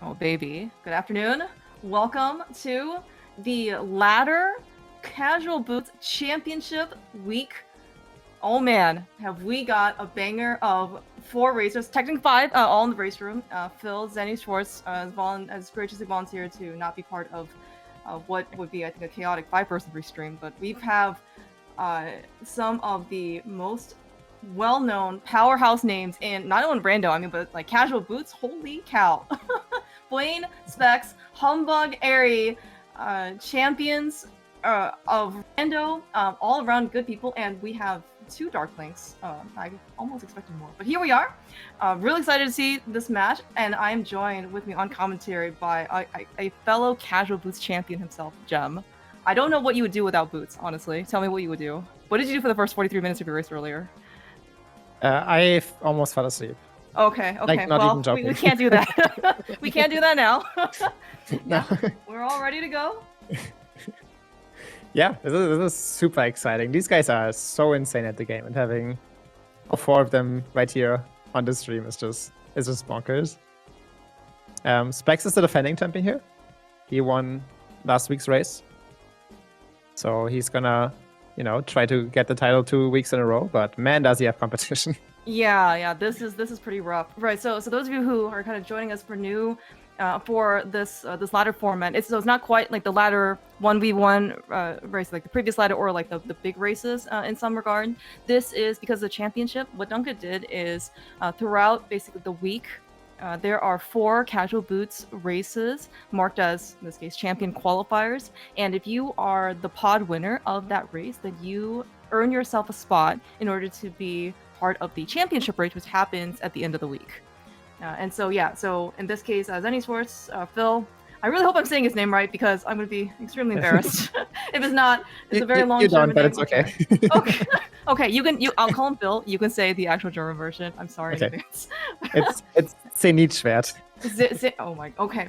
Oh, baby. Good afternoon. Welcome to the Ladder Casual Boots Championship Week. Oh man, have we got a banger of 4 racers, technically 5, all in the race room. Phil, Zenny Schwartz has graciously volunteered to not be part of what would be, I think, a chaotic 5-person restream, but we have some of the most well-known powerhouse names in not only Brando, I mean, but like casual boots. Holy cow! Buane, Specks, Humbugh, Eriror, champions of Rando, all around good people, and we have 2 Darklings. I almost expected more, but here we are. Really excited to see this match, and I am joined with me on commentary by a fellow casual boots champion himself, Jem. I don't know what you would do without boots, honestly. Tell me what you would do. What did you do for the first 43 minutes of your race earlier? I almost fell asleep. Okay, Like, not well, even joking. we can't do that. We can't do that now. No. We're all ready to go. Yeah, this is super exciting. These guys are so insane at the game, and having all 4 of them right here on the stream is just bonkers. Specks is the defending champion here. He won last week's race, so he's gonna, try to get the title 2 weeks in a row. But man, does he have competition! Yeah, this is pretty rough. Right, so those of you who are kind of joining us for this ladder format, it's not quite like the ladder 1v1 race like the previous ladder, or like the big races in some regard. This is because of the championship. What Duncan did is throughout basically the week, there are 4 casual boots races marked as, in this case, champion qualifiers, and if you are the pod winner of that race, then you earn yourself a spot in order to be part of the championship race, which happens at the end of the week. And so, yeah, so in this case, Zenny Schwartz, Phil, I really hope I'm saying his name right, because I'm going to be extremely embarrassed if it's not. It's a very long German but name. It's okay. Okay, I'll call him Phil. You can say the actual German version. I'm sorry in advance. It's Zenitschwert. Oh my. Okay,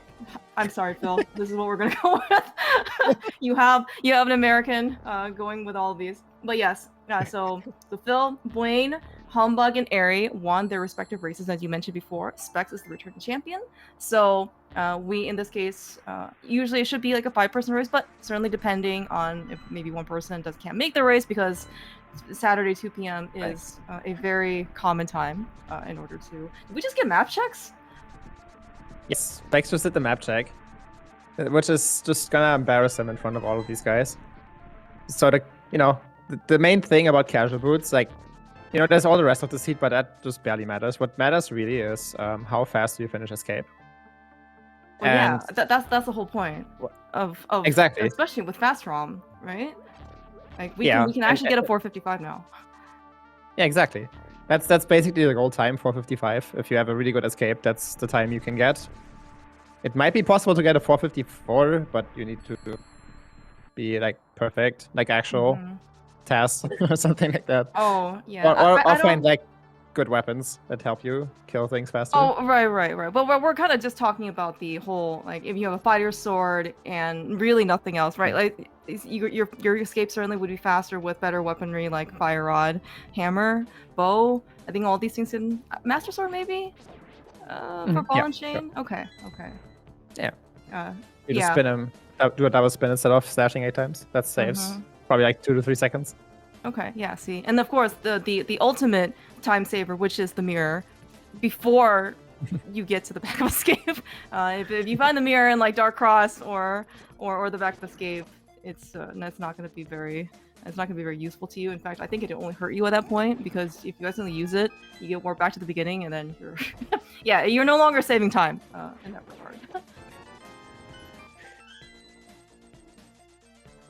I'm sorry, Phil. This is what we're gonna go with. you have an American going with all of these, but yes. So Phil, Buane, Humbugh, and Eriror won their respective races, as you mentioned before. Specks is the returning champion. So we, in this case, usually it should be like a 5-person race, but certainly depending on if maybe one person can't make the race, because Saturday 2 p.m. is a very common time in order to. Did we just get map checks? Yes, Specks just did the map check, which is just gonna embarrass him in front of all of these guys. So the main thing about casual boots, like, there's all the rest of the seed, but that just barely matters. What matters really is how fast do you finish escape. Well, and yeah, that's the whole point of exactly, especially with fast ROM, right? Like we can actually get a 455 now. Yeah, exactly. That's basically the goal time, 455. If you have a really good escape, that's the time you can get. It might be possible to get a 454, but you need to be like perfect, like actual tasks or something like that. Oh yeah. Or find like good weapons that help you kill things faster. Oh right. But we're kind of just talking about the whole, like, if you have a fighter sword and really nothing else, right? Like your escape certainly would be faster with better weaponry like fire rod, hammer, bow. I think all these things in master sword maybe. For ball and chain. Sure. Okay. Yeah. You just spin him. Do a double spin instead of slashing 8 times. That saves probably like 2 to 3 seconds. Okay, yeah, see. And of course, the ultimate time saver, which is the mirror, before you get to the back of escape. If you find the mirror in like Dark Cross or the back of escape, it's not going to be very useful to you. In fact, I think it'll only hurt you at that point, because if you accidentally use it, you get warped back to the beginning, and then you're yeah, you're no longer saving time in that regard.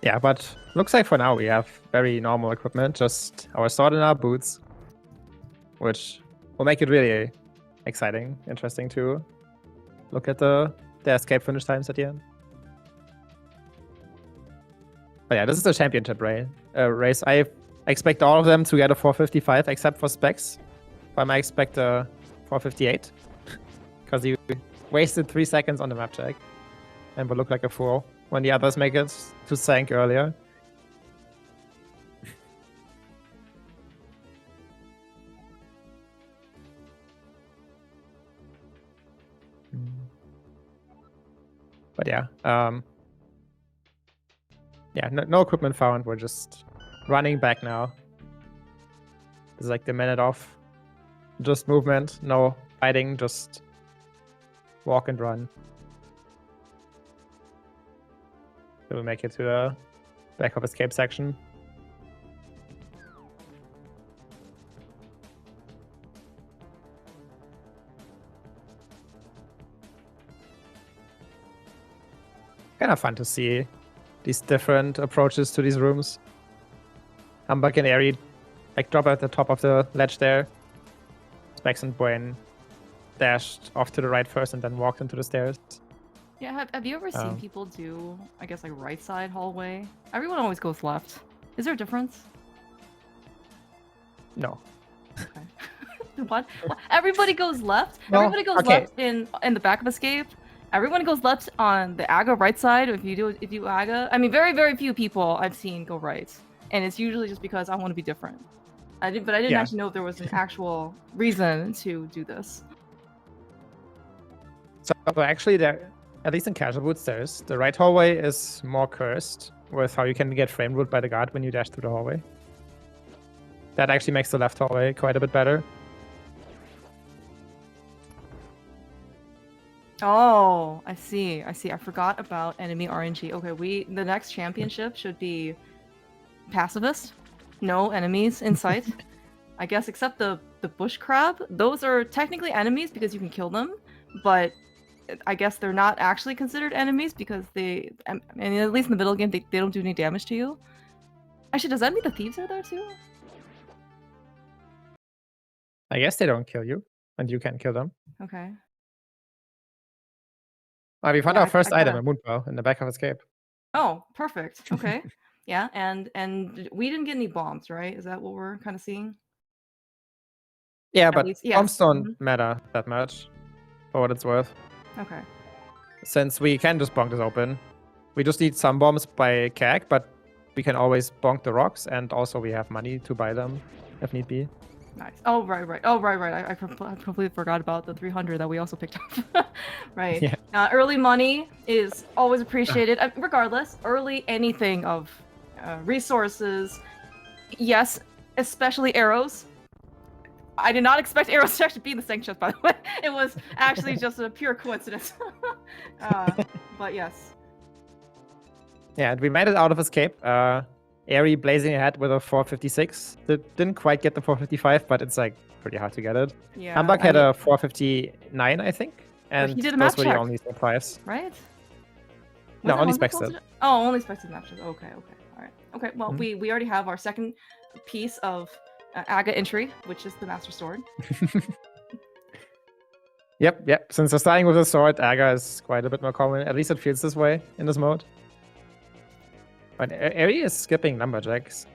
Yeah, but looks like for now we have very normal equipment, just our sword and our boots, which will make it really exciting, interesting to look at the escape finish times at the end. But yeah, this is the championship race. I expect all of them to get a 455, except for Specks. I might expect a 458, because you wasted 3 seconds on the map check and will look like a fool when the others make it to Sank earlier. But yeah, yeah, no equipment found. We're just running back now. It's like the minute off. Just movement, no fighting, just walk and run. We'll make it to the back of escape section. Kind of fun to see these different approaches to these rooms. Humbugh and Eri like drop at the top of the ledge there. Specks and Buane dashed off to the right first and then walked into the stairs. Yeah, have you ever seen people do, I guess, like right side hallway? Everyone always goes left. Is there a difference? No. Okay. What? Everybody goes left? No, Everybody goes left in the back of escape? Everyone goes left on the AGA right side if you AGA. I mean, very few people I've seen go right. And it's usually just because I want to be different. But I didn't actually know if there was an actual reason to do this. So actually, there, at least in casual boots, the right hallway is more cursed with how you can get frame ruled by the guard when you dash through the hallway. That actually makes the left hallway quite a bit better. Oh, I see. I forgot about enemy RNG. Okay, the next championship should be pacifist. No enemies in sight. I guess except the bush crab. Those are technically enemies because you can kill them, but I guess they're not actually considered enemies because they, I mean, at least in the middle game, they don't do any damage to you. Actually, does that mean the thieves are there too? I guess they don't kill you, and you can kill them. Okay. We found our first item, a moonbow, in the back of escape. Oh, perfect. Okay. Yeah, and we didn't get any bombs, right? Is that what we're kind of seeing? Yeah, but bombs don't matter that much, for what it's worth. Okay. Since we can just bonk this open, we just need some bombs by CAG, but we can always bonk the rocks, and also we have money to buy them if need be. Nice. Oh, right. Oh, right. I completely forgot about the 300 that we also picked up. Right. Yeah. Early money is always appreciated. Regardless, early anything of resources. Yes, especially arrows. I did not expect arrows to actually be in the second chest, by the way. It was actually just a pure coincidence. But yes. Yeah, we made it out of escape. Eri blazing ahead with a 456. Didn't quite get the 455, but it's like pretty hard to get it. Yeah. Humbugh had a 459, I think. And he did a those map were check, the only surprise. Right? No, only Specks did. Oh, only Specks did map check. Okay. Alright. Okay, well, we already have our second piece of AGA entry, which is the Master Sword. Yep. Since we're starting with a sword, AGA is quite a bit more common. At least it feels this way in this mode. But Eri is skipping lumberjacks.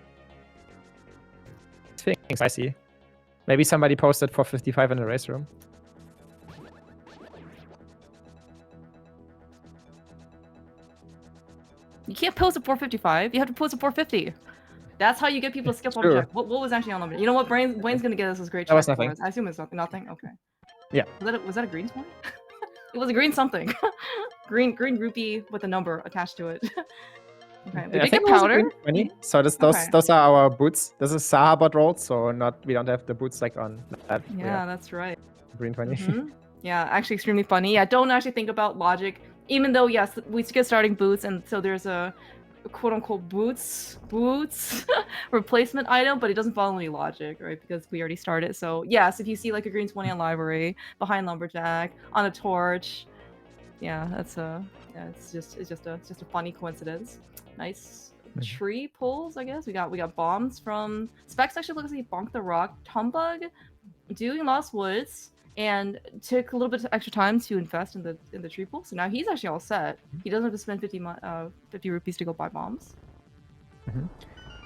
It's feeling spicy. Maybe somebody posted 455 in the race room. You can't post a 455. You have to post a 450. That's how you get people to skip lumberjack. What was actually on lumberjack? You know what? Buane's gonna get us this great. That was nothing. I assume it's nothing. Okay. Yeah. Was that a green one? It was a green something. green rupee with a number attached to it. Okay, we did get powder. So those are our boots. This is Sahabot rolled, so we don't have the boots like on that. Yeah, that's right. Green 20. Yeah, actually extremely funny. Yeah, don't actually think about logic. Even though, yes, we get starting boots, and so there's a quote-unquote boots replacement item, but it doesn't follow any logic, right? Because we already started. So yes, if you see like a green 20 on library, behind lumberjack, on a torch, yeah, that's it's just a funny coincidence. Nice tree pulls, I guess. We got bombs from Specks. Actually looks like he bonked the rock. Humbugh doing Lost Woods and took a little bit of extra time to invest in the tree pool. So now he's actually all set. He doesn't have to spend 50 rupees to go buy bombs.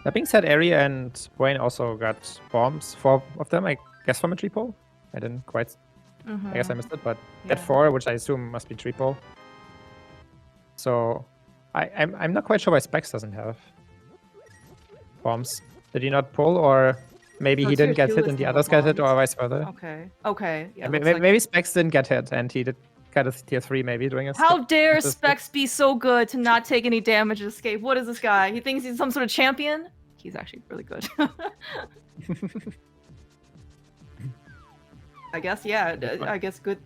That being said, Eri and Buane also got bombs, 4 of them, I guess, from a tree pole. I didn't quite. I guess I missed it, but at 4, which I assume must be tree pole. So I'm not quite sure why Specks doesn't have bombs. Did he not pull, or maybe he didn't get hit and the others got hit, or vice versa? Okay. Yeah. Maybe Specks didn't get hit and he did got a tier 3 maybe doing a How dare assist. Specks be so good to not take any damage and escape? What is this guy? He thinks he's some sort of champion? He's actually really good. I guess, yeah. I guess good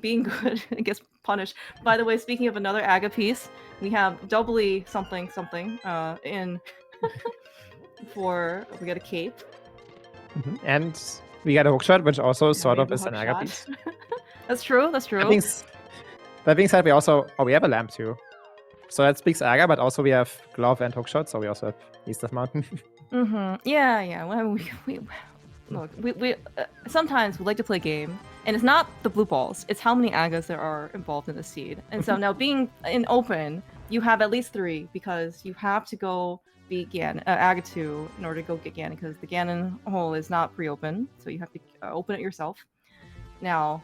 being good. I guess punish. By the way, speaking of another Aga piece, we have doubly something in for we got a cape. And we got a hookshot, which also Yeah, sort we of have a is an Aga hookshot. piece. That's true. That's true. That being said, we also we have a lamp too. So that speaks Aga, but also we have glove and hookshot, so we also have East of Mountain. Yeah. Well, we sometimes we like to play a game, and it's not the blue balls; it's how many Agas there are involved in the seed. And so now, being in open, you have at least 3 because you have to go beat Aga 2 in order to go get Ganon, because the Ganon hole is not pre-open, so you have to open it yourself. Now,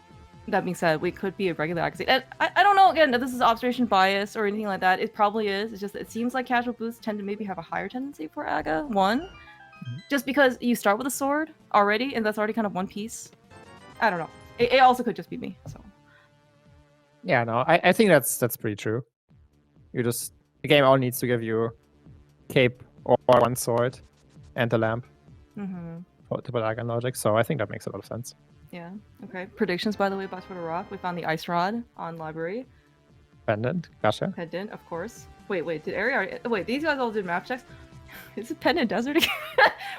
that being said, we could be a regular Aga seed. I don't know, again, if this is observation bias or anything like that. It probably is. It's just it seems like casual boosts tend to maybe have a higher tendency for Aga 1. Just because you start with a sword already, and that's already kind of one piece. I don't know. It also could just be me. So. Yeah, no, I think that's pretty true. The game all needs to give you cape or 1 sword and a lamp for typical Aga logic. So I think that makes a lot of sense. Yeah. Okay. Predictions, by the way, about Twitter Rock. We found the ice rod on library. Pendant, gotcha. Pendant, of course. Wait. Did Eriror? Wait, these guys all did map checks. Is it Pendant Desert again?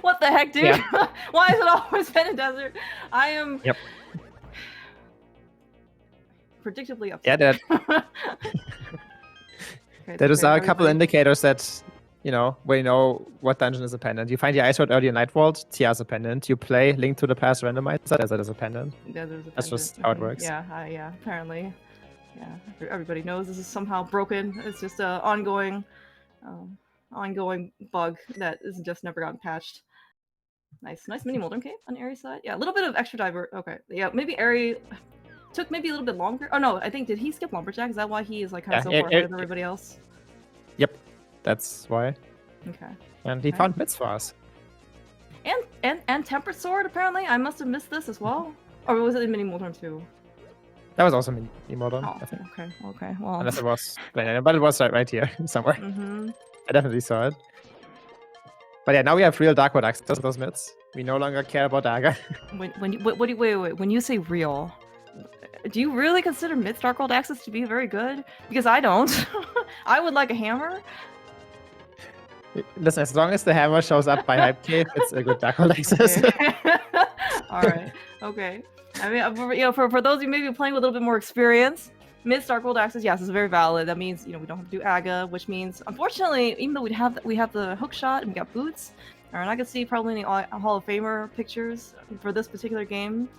What the heck, dude? Yeah. Why is it always Pendant Desert? I am. Yep. Predictably upset. Yeah, that. Okay, There is a couple indicators that, when you know what dungeon is a pendant. You find the ice rod early in Night Vault, TR is a pendant. You play Link to the Past randomizer, Desert is a pendant. That's just how it works. Yeah, apparently. Yeah, everybody knows this is somehow broken. It's just an ongoing bug that is just never gotten patched. Nice mini Moldrum Cape on Aries side. Yeah, a little bit of extra diver. Okay, yeah, maybe Aries took maybe a little bit longer. Oh no, I think did he skip Lumberjack? Is that why he is like kind of so far ahead of everybody else? Yep, that's why. Okay. And he found bits for us. And Tempered Sword apparently. I must have missed this as well. Or was it in mini Moldrum too? That was also mini Moldrum, I think. Okay. Well, unless it was, but it was right here somewhere. I definitely saw it. But yeah, now we have real Darkwood access to those mids. We no longer care about Aga. Wait. When you say real, do you really consider mids Darkwood access to be very good? Because I don't. I would like a hammer. Listen, as long as the hammer shows up by Hype Cave, it's a good Darkwood access. Okay. All right. Okay. I mean, for those of you maybe playing with a little bit more experience, mids Darkwood access, yes, is very valid. That means we don't have to do Aga, which means unfortunately, even though we have the hook shot and we got boots, and I can see probably any Hall of Famer pictures for this particular game,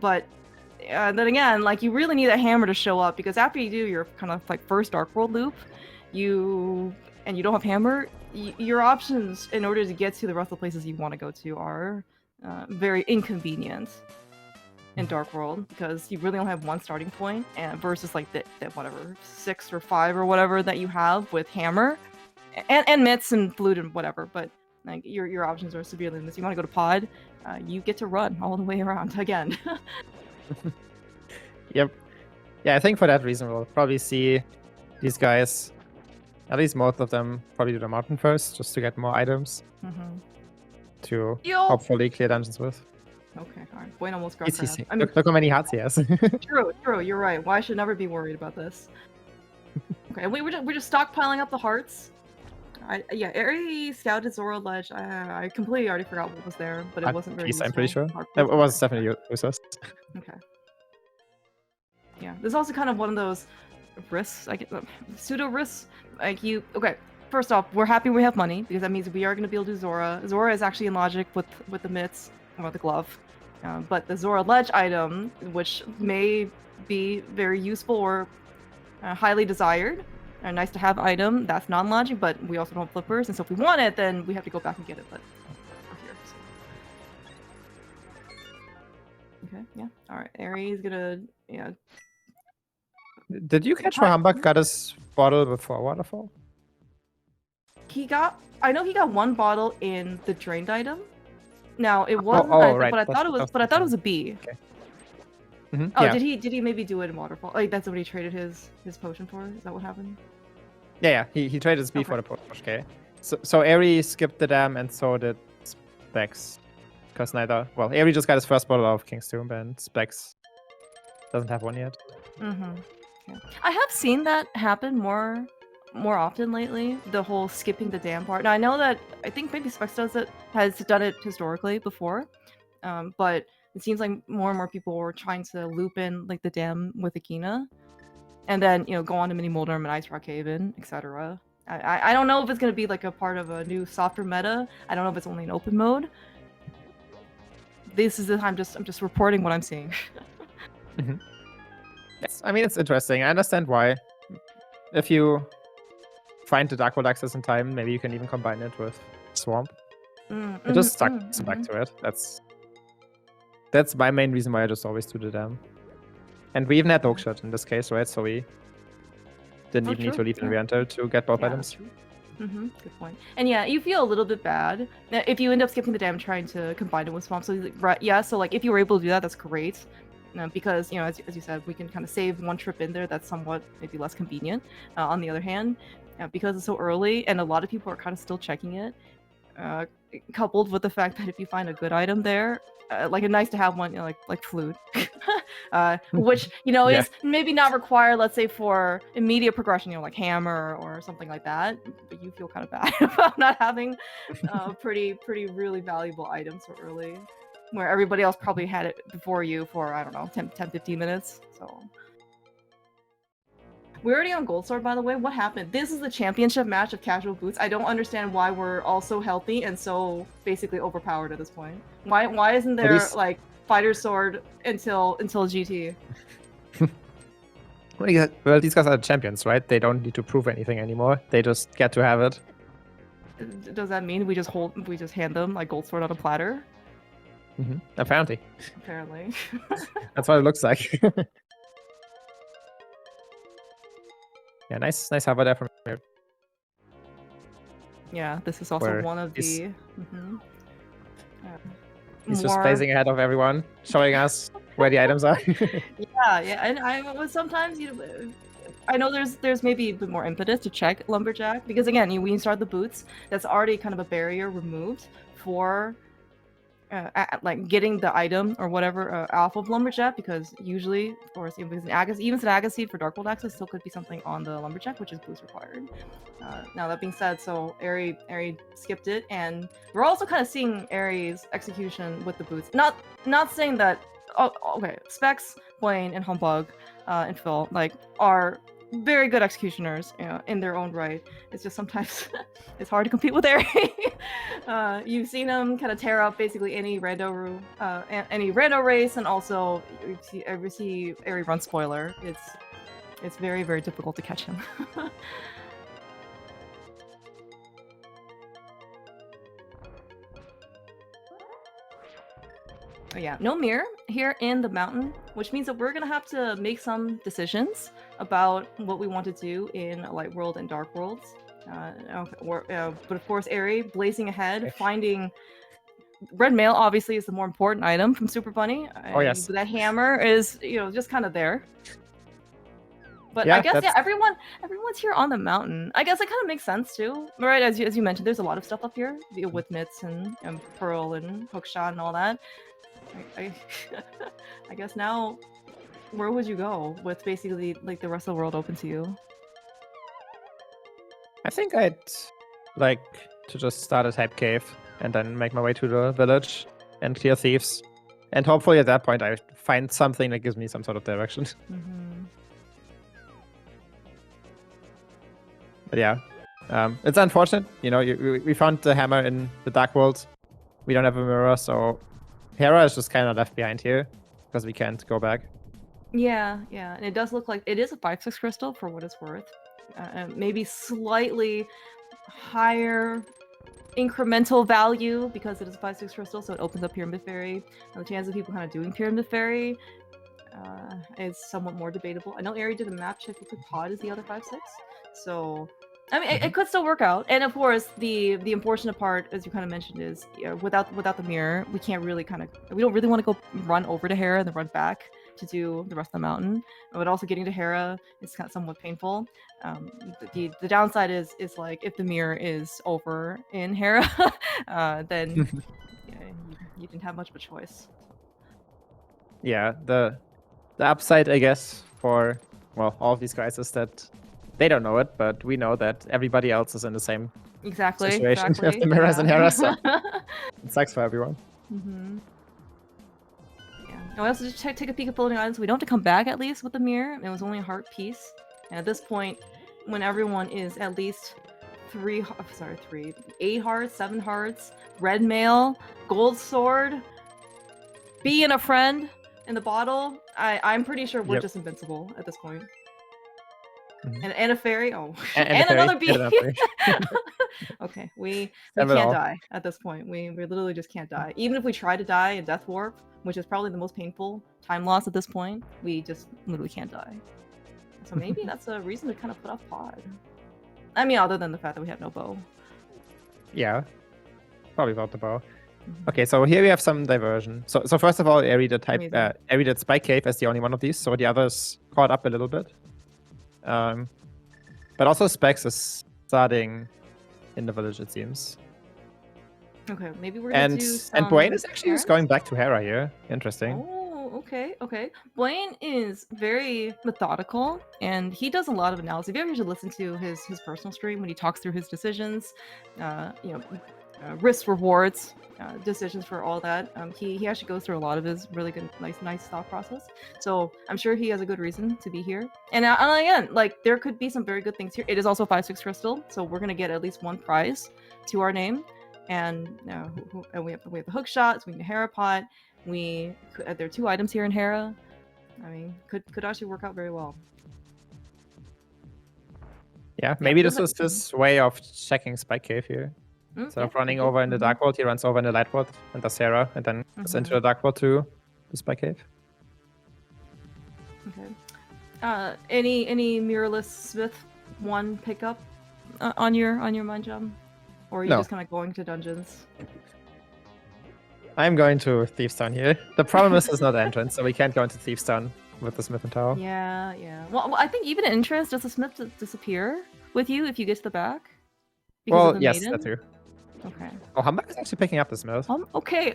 but then again, like you really need a hammer to show up, because after you do your kind of like first Dark World loop, you don't have hammer, your options in order to get to the rest of the places you want to go to are very inconvenient in Dark World, because you really only have one starting point, and versus like that whatever 6 or 5 or whatever that you have with hammer and mitts and flute and whatever. But like your options are severely limited. You want to go to pod, you get to run all the way around again. Yep. Yeah, I think for that reason we'll probably see these guys, at least most of them, probably do the mountain first, just to get more items to hopefully clear dungeons with. Okay, alright. Buane almost got easy. Look how many hearts he has. True, you're right. Why should never be worried about this? Okay, we're just stockpiling up the hearts. Eri scouted Zora Ledge. I completely already forgot what was there, but it wasn't very useful. I'm pretty sure. It was definitely useless. Okay. Yeah, there's also kind of one of those risks, like pseudo risks. Like okay. First off, we're happy we have money, because that means we are going to be able to do Zora. Zora is actually in logic with the mitts or the glove. But the Zora Ledge item, which may be very useful or highly desired, a nice to have item, that's non-logic, but we also don't have flippers, and so if we want it, then we have to go back and get it, but we're here, so. Okay, yeah. Alright, Aries gonna, yeah. Did you catch where Humbugh got his bottle before Waterfall? I know he got one bottle in the drained item. Now it wasn't, right. but I thought it was a B. Okay. Oh, yeah. did he maybe do it in waterfall? Like that's what he traded his potion for? Is that what happened? Yeah. He traded speed Okay. for the push. Okay. So Eri skipped the dam, and so did Specks. Because Eri just got his first bottle of King's Tomb, and Specks doesn't have one yet. Okay. I have seen that happen more often lately. The whole skipping the dam part. Now I know that I think maybe Specks has done it historically before, but it seems like more and more people were trying to loop in like the dam with Akina, and then go on to Mini Moldorm and Ice Rock Haven, etc. I don't know if it's gonna be like a part of a new softer meta. I don't know if it's only in open mode. This is the time. I'm just reporting what I'm seeing. Yes, I mean, it's interesting. I understand why. If you find the Dark World access in time, maybe you can even combine it with Swamp. I just stuck back to it. That's my main reason why I just always do the dam. And we even had Oak Shot in this case, right? So we didn't even need to leave in re-enter to get both items. Good point. And yeah, you feel a little bit bad if you end up skipping the dam trying to combine it with Swamp. So yeah, so like if you were able to do that, that's great. Because as you said, we can kind of save one trip in there. That's somewhat maybe less convenient. On the other hand, because it's so early and a lot of people are kind of still checking it, coupled with the fact that if you find a good item there, like a nice to have one, like flute, which is maybe not required, let's say, for immediate progression, like hammer or something like that. But you feel kind of bad about not having pretty really valuable items so early, where everybody else probably had it before you for, I don't know, 10-15 minutes. So we're already on Gold Sword, by the way. What happened? This is the championship match of casual boots. I don't understand why we're all so healthy and so basically overpowered at this point. Why isn't there like fighter sword until GT? Well, these guys are champions, right? They don't need to prove anything anymore. They just get to have it. Does that mean we just hand them like Gold Sword on a platter? Apparently. That's what it looks like. Yeah, nice hover there from here. Yeah, this is also one of the. He's just blazing ahead of everyone, showing us where the items are. yeah, and I was sometimes I know there's maybe a bit more impetus to check Lumberjack because again, when you start the boots, that's already kind of a barrier removed for. Like getting the item or whatever off of Lumberjack, because usually, of course, even Snag Seed for Dark World access still could be something on the Lumberjack, which is boost required. Now that being said, so Eri skipped it, and we're also kind of seeing Eri's execution with the boots. Not saying that. Oh, okay. Specks, Buane, and Humbugh, and Phil are very good executioners, in their own right. It's just sometimes it's hard to compete with Eri. You've seen him kind of tear up basically any rando race, and also you see Eri run spoiler. It's very, very difficult to catch him. But yeah, no mirror here in the mountain, which means that we're gonna have to make some decisions about what we want to do in Light World and Dark Worlds. But of course, Eri blazing ahead, finding red mail obviously is the more important item from Super Bunny. Oh yes, that hammer is just kind of there. But yeah, I guess everyone's here on the mountain. I guess it kind of makes sense too, right? As you mentioned, there's a lot of stuff up here with Mitts and Pearl and Hookshot and all that. I guess now, where would you go with basically like the rest of the world open to you? I think I'd like to just start at Hype Cave and then make my way to the village and clear thieves. And hopefully at that point I find something that gives me some sort of direction. But yeah, it's unfortunate. We found the hammer in the Dark World. We don't have a mirror, so Hera is just kind of left behind here because we can't go back. Yeah, and it does look like it is a 5/6 crystal for what it's worth. Maybe slightly higher incremental value because it is a 5/6 crystal, so it opens up Pyramid Fairy. And the chance of people kind of doing Pyramid Fairy is somewhat more debatable. I know Eri did a map check with the pod is the other 5/6, so I mean it could still work out. And of course, the unfortunate part, as you kind of mentioned, is without the mirror, we don't really want to go run over to Hera and then run back to do the rest of the mountain. But also getting to Hera is kind of somewhat painful. The downside is like if the mirror is over in Hera, then you didn't have much of a choice. Yeah, the upside, I guess, for well all of these guys is that they don't know it, but we know that everybody else is in the same situation with the mirrors and Hera, so it sucks for everyone. Yeah. I also just take a peek at floating items. We don't have to come back at least with the mirror. It was only a heart piece. And at this point, when everyone is at least 8 hearts, 7 hearts, red mail, gold sword, being a friend in the bottle, I'm pretty sure we're just invincible at this point. And a fairy, and another bee. Okay, we can't die at this point. We literally just can't die. Even if we try to die in Death Warp, which is probably the most painful time loss at this point, we just literally can't die. So maybe that's a reason to kind of put off pod. I mean, other than the fact that we have no bow. Yeah, probably without the bow. Okay, so here we have some diversion. So first of all, Eri did Spike Cave as the only one of these, so the others caught up a little bit. But also Specks is starting in the village, it seems. Okay, maybe we're gonna do some... And Buane is actually just going back to Hera here. Interesting. Oh, okay. Buane is very methodical, and he does a lot of analysis. If you ever should listen to his personal stream when he talks through his decisions, risks, rewards, decisions for all that. He actually goes through a lot of his really good, nice thought process. So I'm sure he has a good reason to be here. And again, like there could be some very good things here. It is also a 5/6 crystal, so we're gonna get at least one prize to our name. And we have the hook shots. We need a Hera pot. There are 2 items here in Hera. I mean, could actually work out very well. Yeah, maybe this is his way of checking Spike Cave here. Instead of running over in the Dark World, he runs over in the Light World and does Hera, and then goes into the Dark World to the Spike Cave. Okay. Any mirrorless Smith 1 pickup on your mind job, or are you just kind of going to dungeons? I'm going to Thieves Town here. The problem is there's no entrance, so we can't go into Thieves Town with the Smith and Tower. Yeah. Well, I think even entrance, does the Smith disappear with you if you get to the back? Well, yes, that too. Okay. Oh, humbugh is actually picking up the Smith. Okay,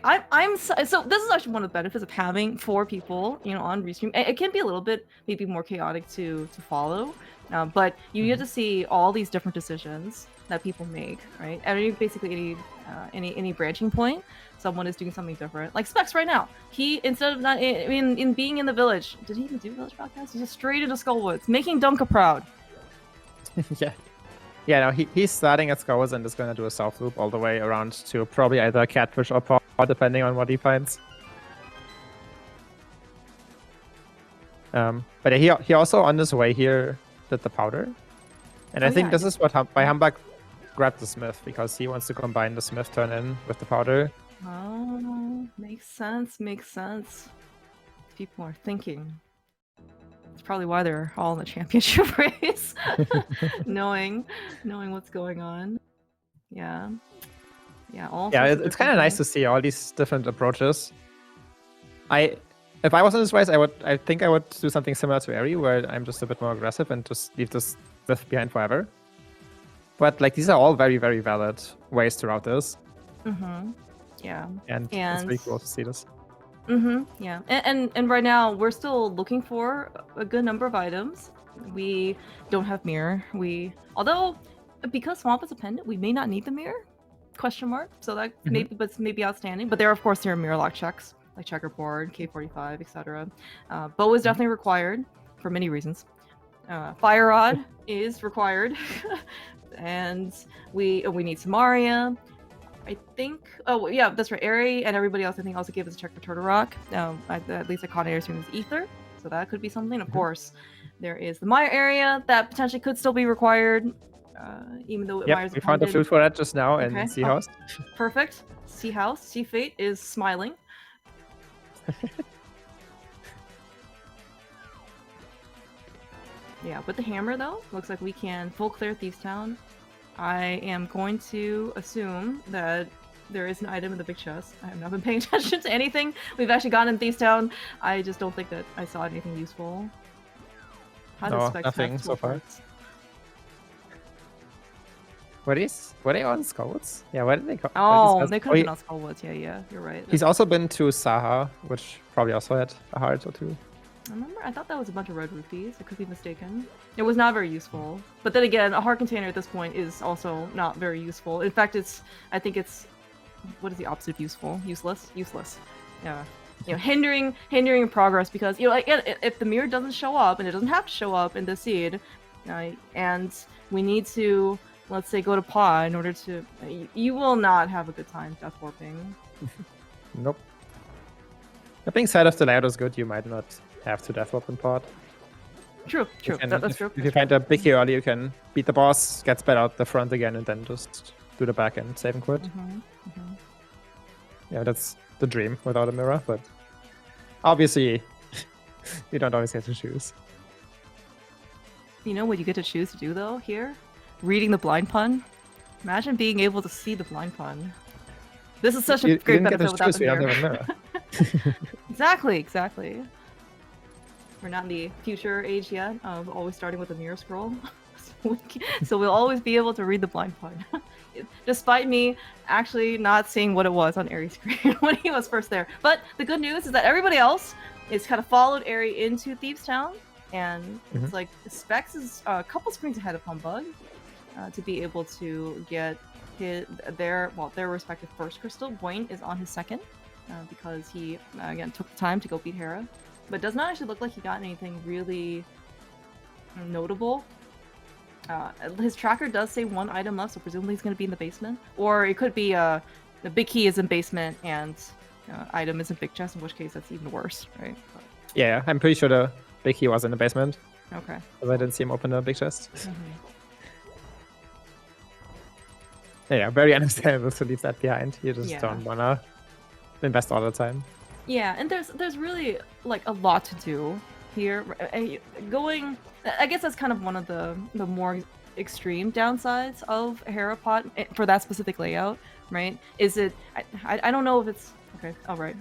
so this is actually one of the benefits of having 4 people, on Restream. It can be a little bit maybe more chaotic to follow, but you get to see all these different decisions that people make, right? And basically any branching point, someone is doing something different. Like Specks right now, he instead of not in being in the village, did he even do village podcast? He's just straight into Skullwoods, making Dunka proud. Yeah, no, he's starting at Skullwoods and is going to do a south loop all the way around to probably either Catfish or Paw, depending on what he finds. But he also on this way here did the powder, and I think this is why humbugh grabbed the Smith, because he wants to combine the Smith turn in with the powder. Oh, makes sense. People are thinking. It's probably why they're all in the championship race, knowing what's going on. Yeah. It's kind of nice to see all these different approaches. If I was in this race, I think I would do something similar to Eri, where I'm just a bit more aggressive and just leave this Smith behind forever. But like these are all very, very valid ways to route this. Yeah. And it's pretty cool to see this. Yeah. And right now we're still looking for a good number of items. We don't have mirror. Although because Swamp is a pendant, we may not need the mirror? ? So that maybe outstanding. But there are mirror lock checks like checkerboard, K45, etc. Bow is definitely required for many reasons. Fire rod is required, and we need Samaria. I think. Oh yeah, that's right. Eri and everybody else I think also gave us a check for Turtle Rock. At least I caught Eri's room is Ether, so that could be something. Of course, there is the Mire area that potentially could still be required, even though Mire's. We found the food for that just now in Sea House. Perfect. Sea House. Sea Fate is smiling. Yeah, with the hammer though, looks like we can full clear Thieves Town. I am going to assume that there is an item in the big chest. I have not been paying attention to anything we've actually gotten in Thieves Town. I just don't think that I saw anything useful. How does No, Specks nothing have so far. teleports? Were they on Scouts? Yeah, where did they go? Oh, they could have been on Skullwoods. Yeah, you're right. He's also been to Saha, which probably also had a heart or two. I thought that was a bunch of red rupees. I could be mistaken. It was not very useful. But then again, a heart container at this point is also not very useful. In fact, I think it's, what is the opposite of useful? Useless? Useless. Yeah. You know, hindering progress because, you know, like, if the mirror doesn't show up, and it doesn't have to show up in the seed, and we need to, let's say, go to Paw in order to, you will not have a good time death warping. Nope. That being said, if the layout is good, you might not have to death warp in Pod. True. That's true. If you find a big hero early, you can beat the boss, get sped out the front again, and then just do the back end, save and quit. Yeah, that's the dream without a mirror, but obviously you don't always get to choose. You know what you get to choose to do though here? Reading the blind pun. Imagine being able to see the blind pun. This is such a great benefit without the mirror. Exactly. We're not in the future age yet of always starting with a mirror scroll. So we'll always be able to read the blind pun. Despite me actually not seeing what it was on Eri's screen when he was first there. But the good news is that everybody else is kind of followed Eri into Thieves Town. And it's like Specks is a couple screens ahead of Humbugh to be able to get their respective first crystal. Buane is on his second because he, again, took the time to go beat Hera. But does not actually look like he got anything really notable. His tracker does say one item left, so presumably he's going to be in the basement. Or it could be the big key is in basement and item is in big chest, in which case that's even worse, right? But... Yeah, I'm pretty sure the big key was in the basement. Okay. Because I didn't see him open the big chest. Yeah, very understandable to leave that behind. You just don't wanna invest all the time. Yeah, and there's really like a lot to do here. Going, I guess that's kind of one of the more extreme downsides of Herapot for that specific layout, right? Is it? I don't know if it's okay. All right.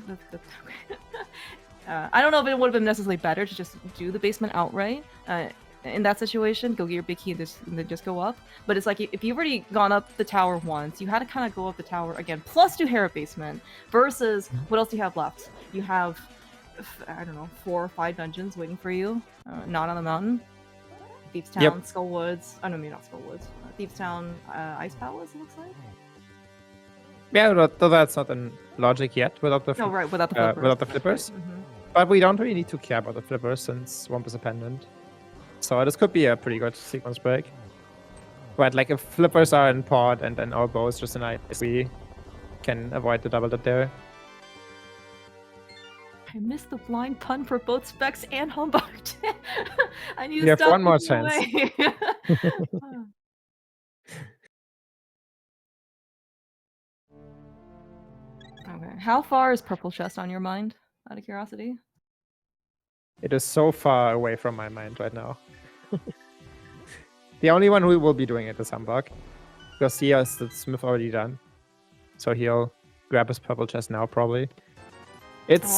I don't know if it would have been necessarily better to just do the basement outright. In that situation, go get your big key and then just go up. But it's like, if you've already gone up the tower once, you had to kind of go up the tower again, plus do Hera basement, versus what else do you have left? You have, I don't know, 4 or 5 dungeons waiting for you, not on the mountain. Thieves Town, Skullwoods, oh no, maybe not Skullwoods. Thieves Town, Ice Palace, it looks like? Yeah, though that's not in logic yet without the without the flippers. But we don't really need to care about the flippers since Swamp is a pendant. So this could be a pretty good sequence break. But like if flippers are in Pod and then our bow is just an ice, we can avoid the double dip there. I missed the blind pun for both Specks and Humbugh. I need to have stop one more chance. Okay, how far is Purple Chest on your mind, out of curiosity? It is so far away from my mind right now. The only one who will be doing it is Humbugh, because he has the Smith already done. So he'll grab his Purple Chest now, probably. It's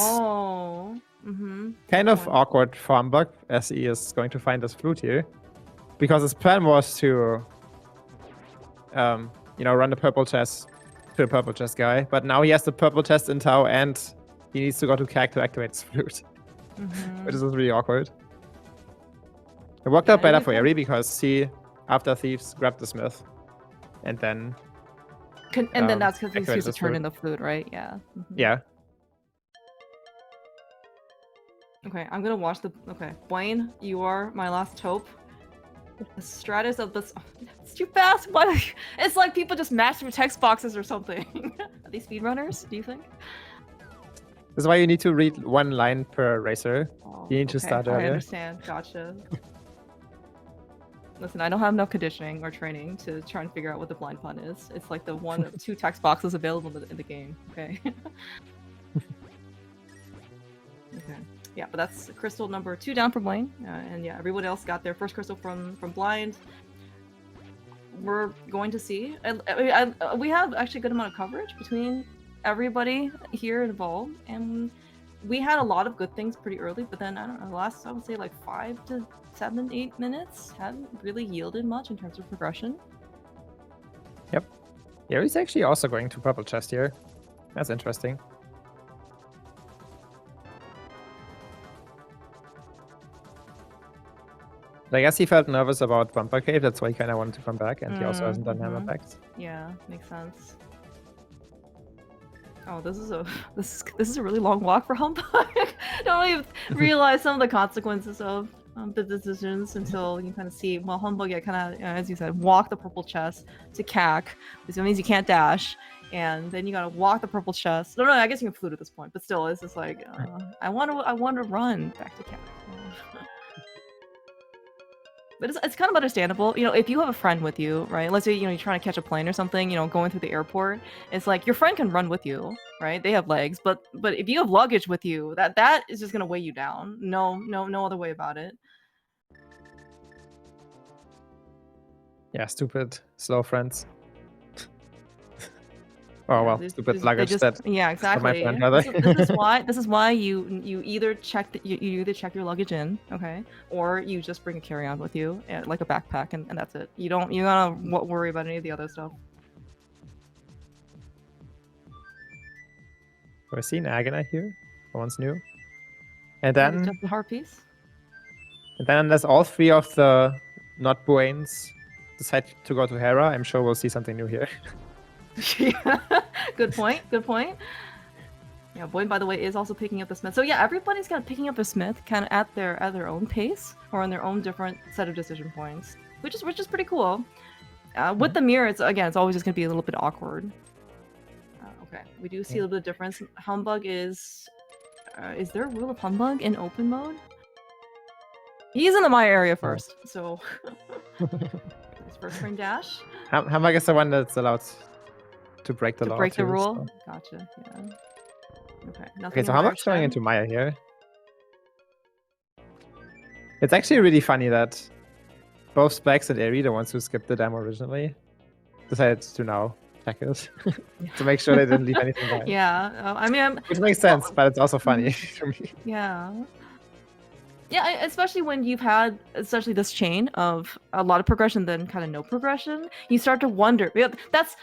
kind of awkward for Humbugh, as he is going to find his flute here. Because his plan was to, run the Purple Chest to a Purple Chest guy. But now he has the Purple Chest in tow, and he needs to go to CAC to activate his flute. Which is really awkward. It worked out better for Eri because he, after Thieves, grabbed the Smith. And then... then that's because he's used to turn in the flute, right? Yeah. Yeah. Okay, I'm gonna watch the... Okay, Buane, you are my last hope. The stratus of this... Oh, it's too fast! What? It's like people just match through text boxes or something. Are these speedrunners, do you think? This is why you need to read one line per racer. You need to start earlier. I understand. Gotcha. Listen, I don't have enough conditioning or training to try and figure out what the blind pun is. It's like the one of 2 text boxes available in the game. Okay. Okay. Yeah, but that's crystal number 2 down for Buane. And yeah, everyone else got their first crystal from blind. we're going to see. We have actually a good amount of coverage between everybody here involved, and we had a lot of good things pretty early, but then I don't know, the last I would say like 5 to 7, 8 minutes hadn't really yielded much in terms of progression. Yep. Yeah, he's actually also going to purple chest here. That's interesting. But I guess he felt nervous about Bumper Cave, that's why he kind of wanted to come back, and he also hasn't done hammer packs. Yeah, makes sense. Oh, this is a really long walk for Humbug. Don't even realize some of the consequences of the decisions until you kind of see. Well, Humbug, yeah, kind of as you said, walk the purple chest to CAC, which means you can't dash, and then you gotta walk the purple chest. No, I guess you can flute at this point, but still, it's just like I want to run back to CAC. But it's kind of understandable, you know, if you have a friend with you, right? Let's say, you know, you're trying to catch a plane or something, you know, going through the airport. It's like your friend can run with you, right? They have legs, but if you have luggage with you, that is just gonna weigh you down. No other way about it. Yeah, stupid slow friends. Oh well, stupid luggage that. Yeah, exactly. My friend, this is why you either check you either check your luggage in, okay, or you just bring a carry-on with you, like a backpack, and that's it. You gotta worry about any of the other stuff. We're seeing Agana here. For once new. And then just the heart piece. And then unless all 3 of the not Buanes decide to go to Hera, I'm sure we'll see something new here. Yeah. Good point. Yeah, Buane, by the way, is also picking up the smith. So yeah, everybody's kind of picking up a smith, kind of at their own pace or on their own different set of decision points, which is pretty cool. With the mirror, it's always just gonna be a little bit awkward. Okay, we do see a little bit of difference. Humbug is there a rule of Humbug in open mode? He's in the Maya area first, so his first frame dash. Humbug is the one that's allowed to break the law. Break the rule? So. Gotcha, yeah. Okay, so Humbug's going into Maya here. It's actually really funny that both Specks and Eriror, the ones who skipped the demo originally, decided to now check it to make sure they didn't leave anything behind. Yeah, I mean, which makes sense, but it's also funny to me. Yeah, especially when you've had this chain of a lot of progression, then kind of no progression, you start to wonder.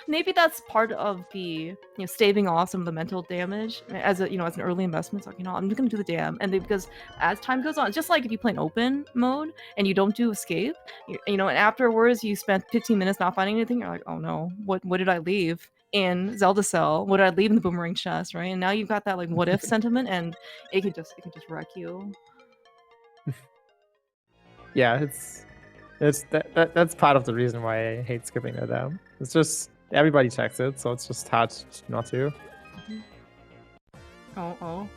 Maybe that's part of the staving off some of the mental damage as an early investment. It's like I'm just gonna do the dam, and because as time goes on, just like if you play an open mode and you don't do escape, and afterwards you spent 15 minutes not finding anything, you're like, oh no, what did I leave in Zelda Cell? What did I leave in the boomerang chest, right? And now you've got that like what if sentiment, and it can just wreck you. Yeah, that's part of the reason why I hate skipping it down. It's just everybody checks it, so it's just hard not to. Oh,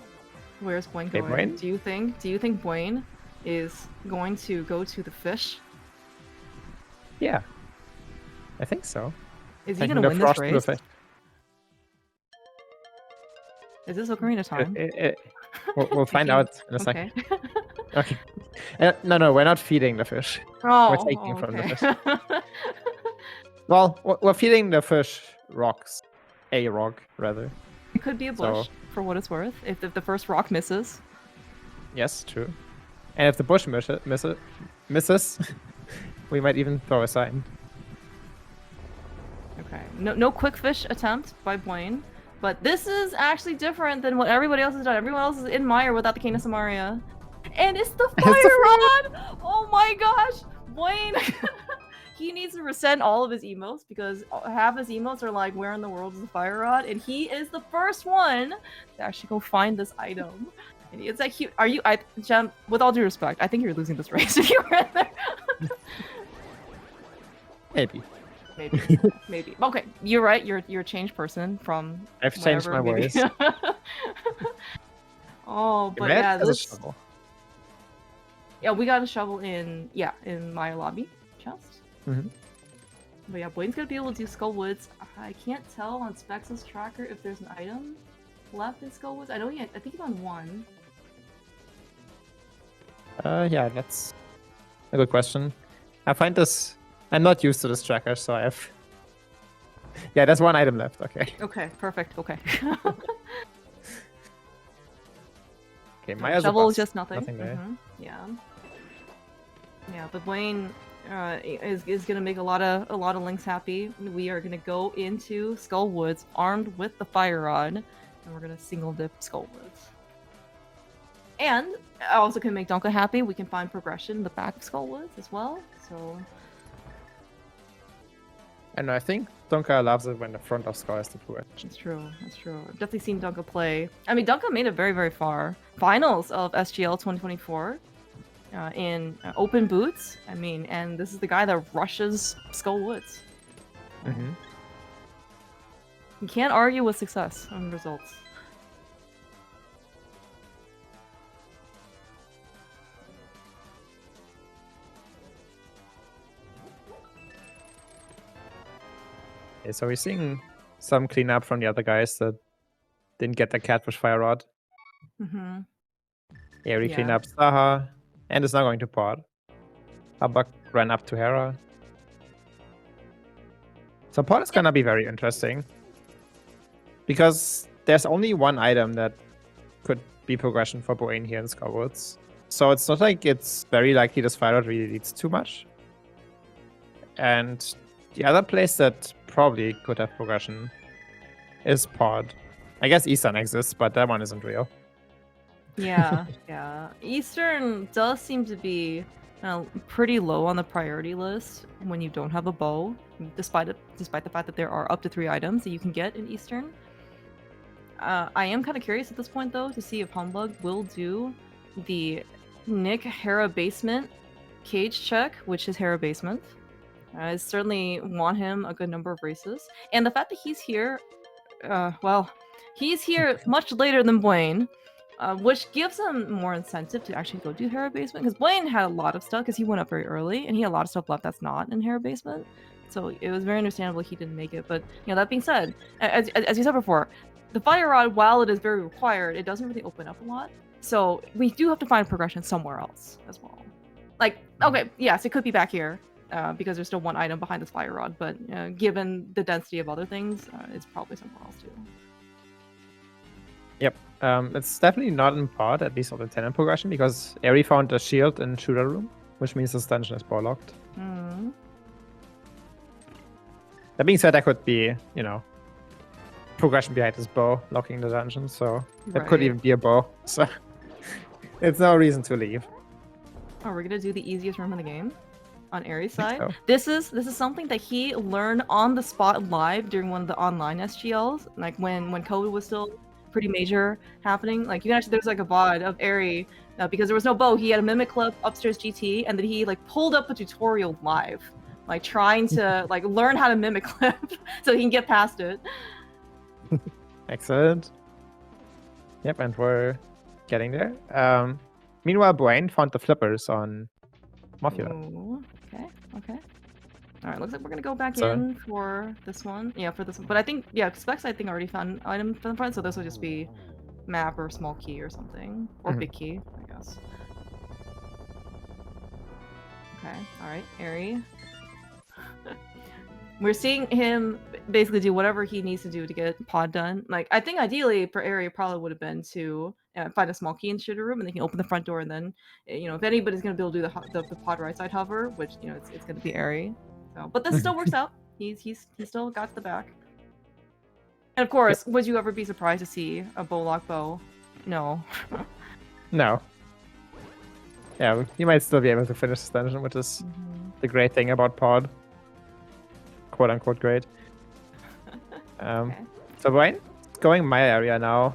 where's Buane Hey, going? Buane? Do you think Buane is going to go to the fish? Yeah, I think so. Is he gonna win this race? Is this Ocarina of Time? We'll find out in a second. Okay. No, we're not feeding the fish. We're taking from the fish. Well, we're feeding the fish rocks. A rock, rather. It could be a bush, for what it's worth, if the first rock misses. Yes, true. And if the bush misses, we might even throw a sign. Okay. No quick fish attempt by Buane. But this is actually different than what everybody else has done. Everyone else is in Mire without the Cane of Samaria. And it's the fire rod! Oh my gosh! Buane! He needs to resend all of his emotes because half his emotes are like, where in the world is the fire rod? And he is the first one to actually go find this item. And it's like, Jem, with all due respect, I think you're losing this race if you were in there. Maybe. Okay, you're right. You're a changed person from. I've changed my ways. Oh, but yeah, this. Yeah, we got a shovel in my lobby chest. But yeah, Buane's gonna be able to do Skull Woods. I can't tell on Specks' tracker if there's an item left in Skull Woods. I think he's on one. Yeah, that's a good question. I find this I'm not used to this tracker, so I have... Yeah, there's one item left, okay. Okay, perfect, okay. Okay, Maya's a shovel, bust. just nothing. Nothing there. Yeah. Yeah, but Buane is gonna make a lot of links happy. We are gonna go into Skullwoods armed with the fire rod, and we're gonna single dip Skullwoods. And also can make Donka happy. We can find progression in the back of Skullwoods as well. So. And I think Donka loves it when the front of Skull is the progression. That's true. That's true. I've definitely seen Donka play. I mean, Donka made it very, very far. Finals of SGL 2024 in open boots. I mean, and this is the guy that rushes Skullwoods. Mm-hmm. You can't argue with success on results. Okay, so we're seeing some cleanup from the other guys that didn't get the Catfish Fire Rod. Mm-hmm. Eri cleaned up Saha, and is now going to pod. Humbugh ran up to Hera. So pod is gonna be very interesting. Because there's only one item that could be progression for Buane here in Skullwoods. So it's not like it's very likely this Fire Rod really leads too much. And the other place that probably could have progression is pod. I guess Eastern exists, but that one isn't real. Yeah, yeah. Eastern does seem to be pretty low on the priority list when you don't have a bow, despite the fact that there are up to 3 items that you can get in Eastern. I am kind of curious at this point, though, to see if Humbugh will do the Nick Hera basement cage check, which is Hera basement. I certainly want him a good number of races. And the fact that he's here, well, he's here much later than Buane, which gives him more incentive to actually go do Hera basement. Because Buane had a lot of stuff, because he went up very early, and he had a lot of stuff left that's not in Hera basement. So it was very understandable he didn't make it. But, you know, that being said, as you said before, the Fire Rod, while it is very required, it doesn't really open up a lot. So we do have to find progression somewhere else as well. Like, okay, yes, it could be back here. Because there's still one item behind this Fire Rod, but given the density of other things, it's probably somewhere else too. Yep, it's definitely not in pod, at least on the tenant progression, because Eri found a shield in shooter room, which means this dungeon is ball locked. Mm. That being said, there could be, you know, progression behind this bow locking the dungeon, so that could even be a bow. So it's no reason to leave. Oh, we're gonna do the easiest room in the game. On Eri's side, so. This is something that he learned on the spot live during one of the online SGLs, like when COVID was still pretty major happening. Like you can actually, there's like a VOD of Eri because there was no bow. He had a mimic clip upstairs GT, and then he like pulled up a tutorial live, like trying to like learn how to mimic clip so he can get past it. Excellent. Yep, and we're getting there. Meanwhile, Buane found the flippers on Mothula. Ooh, okay. All right, looks like we're gonna go back in for this one. Yeah, for this one. But I think, yeah, Specks I think already found an item from the front, so this will just be map or small key or something, or big key, I guess. Okay, all right, Eri. We're seeing him basically do whatever he needs to do to get pod done. Like, I think ideally for Eri probably would have been to find a small key in the shooter room, and they can open the front door, and then, you know, if anybody's gonna be able to do the pod right side hover, which, you know, it's gonna be Eri. So, but this still works out. He's still got the back. And of course, would you ever be surprised to see a bow lock bow? No. No. Yeah, you might still be able to finish this dungeon, which is the great thing about pod. Quote unquote great. Okay. So Buane going my area now,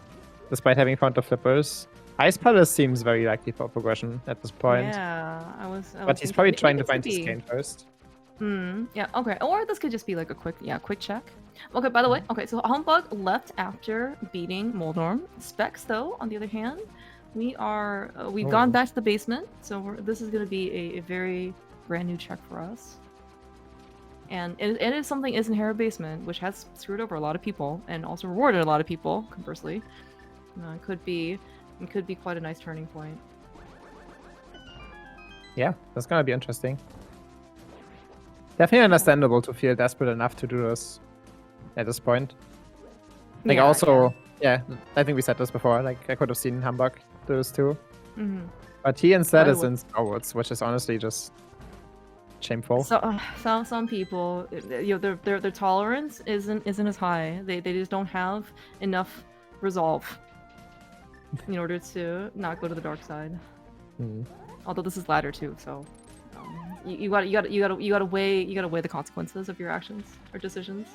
despite having found the flippers. Ice Palace seems very likely for progression at this point. Yeah, I was but he's probably trying to find his gain first. Yeah, okay. Or this could just be like a quick check. Okay, by the way, okay, so Humbugh left after beating Moldorm. Specks, though, on the other hand, we've gone back to the basement, so this is going to be a very brand new check for us. And it is something is in Hera basement, which has screwed over a lot of people and also rewarded a lot of people, conversely. It could be quite a nice turning point. Yeah, that's gonna be interesting. Definitely understandable to feel desperate enough to do this at this point. Like Yeah, also, yeah, I think we said this before. Like I could have seen humbugh do this too, but he instead is in Starwoods, which is honestly just shameful. So some people, their tolerance isn't as high. They just don't have enough resolve in order to not go to the dark side. Although this is ladder too, so you gotta weigh the consequences of your actions or decisions.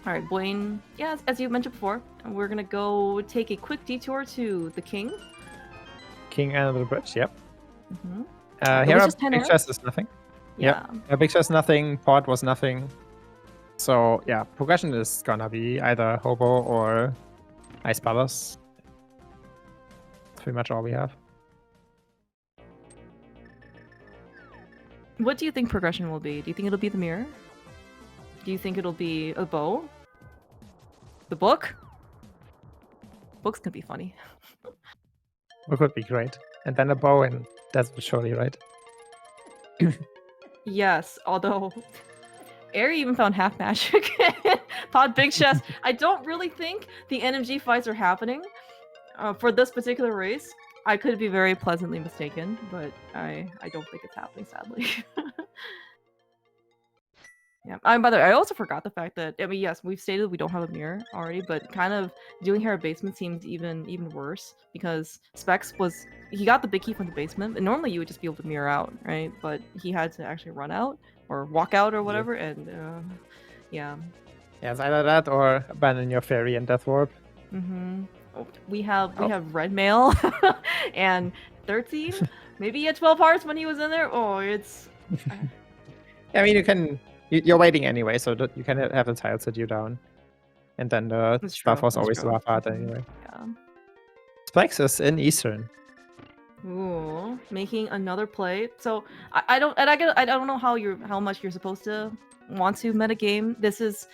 All right, Buane. Yeah, as you mentioned before, we're gonna go take a quick detour to the king. King under the bridge. Yep. Here our big chest is nothing. Yeah. Yep. Our big chest nothing. Pod was nothing. So yeah, progression is gonna be either Hobo or Ice Palace. That's pretty much all we have. What do you think progression will be? Do you think it'll be the mirror? Do you think it'll be a bow? The book? Book's gonna be funny. It could be great. And then a bow, and that's surely right. Yes, although Eri even found half magic. Pod Big Chest. I don't really think the NMG fights are happening for this particular race. I could be very pleasantly mistaken, but I don't think it's happening, sadly. Yeah. By the way, I also forgot the fact that, I mean, yes, we've stated we don't have a mirror already, but kind of doing here at basement seems even worse because Specks he got the big key from the basement, and normally you would just be able to mirror out, right? But he had to actually run out or walk out or whatever, and yeah. Yeah, it's either that or abandon your fairy and death warp. We have red mail and 13, maybe he had 12 hearts when he was in there. Oh, it's. I mean, you can. You're waiting anyway, so that you can have the tile sit you down, and then the stuff was always the rough part anyway. Yeah. Specks is in Eastern. Ooh, making another play. So I don't know how much you're supposed to want to metagame. This is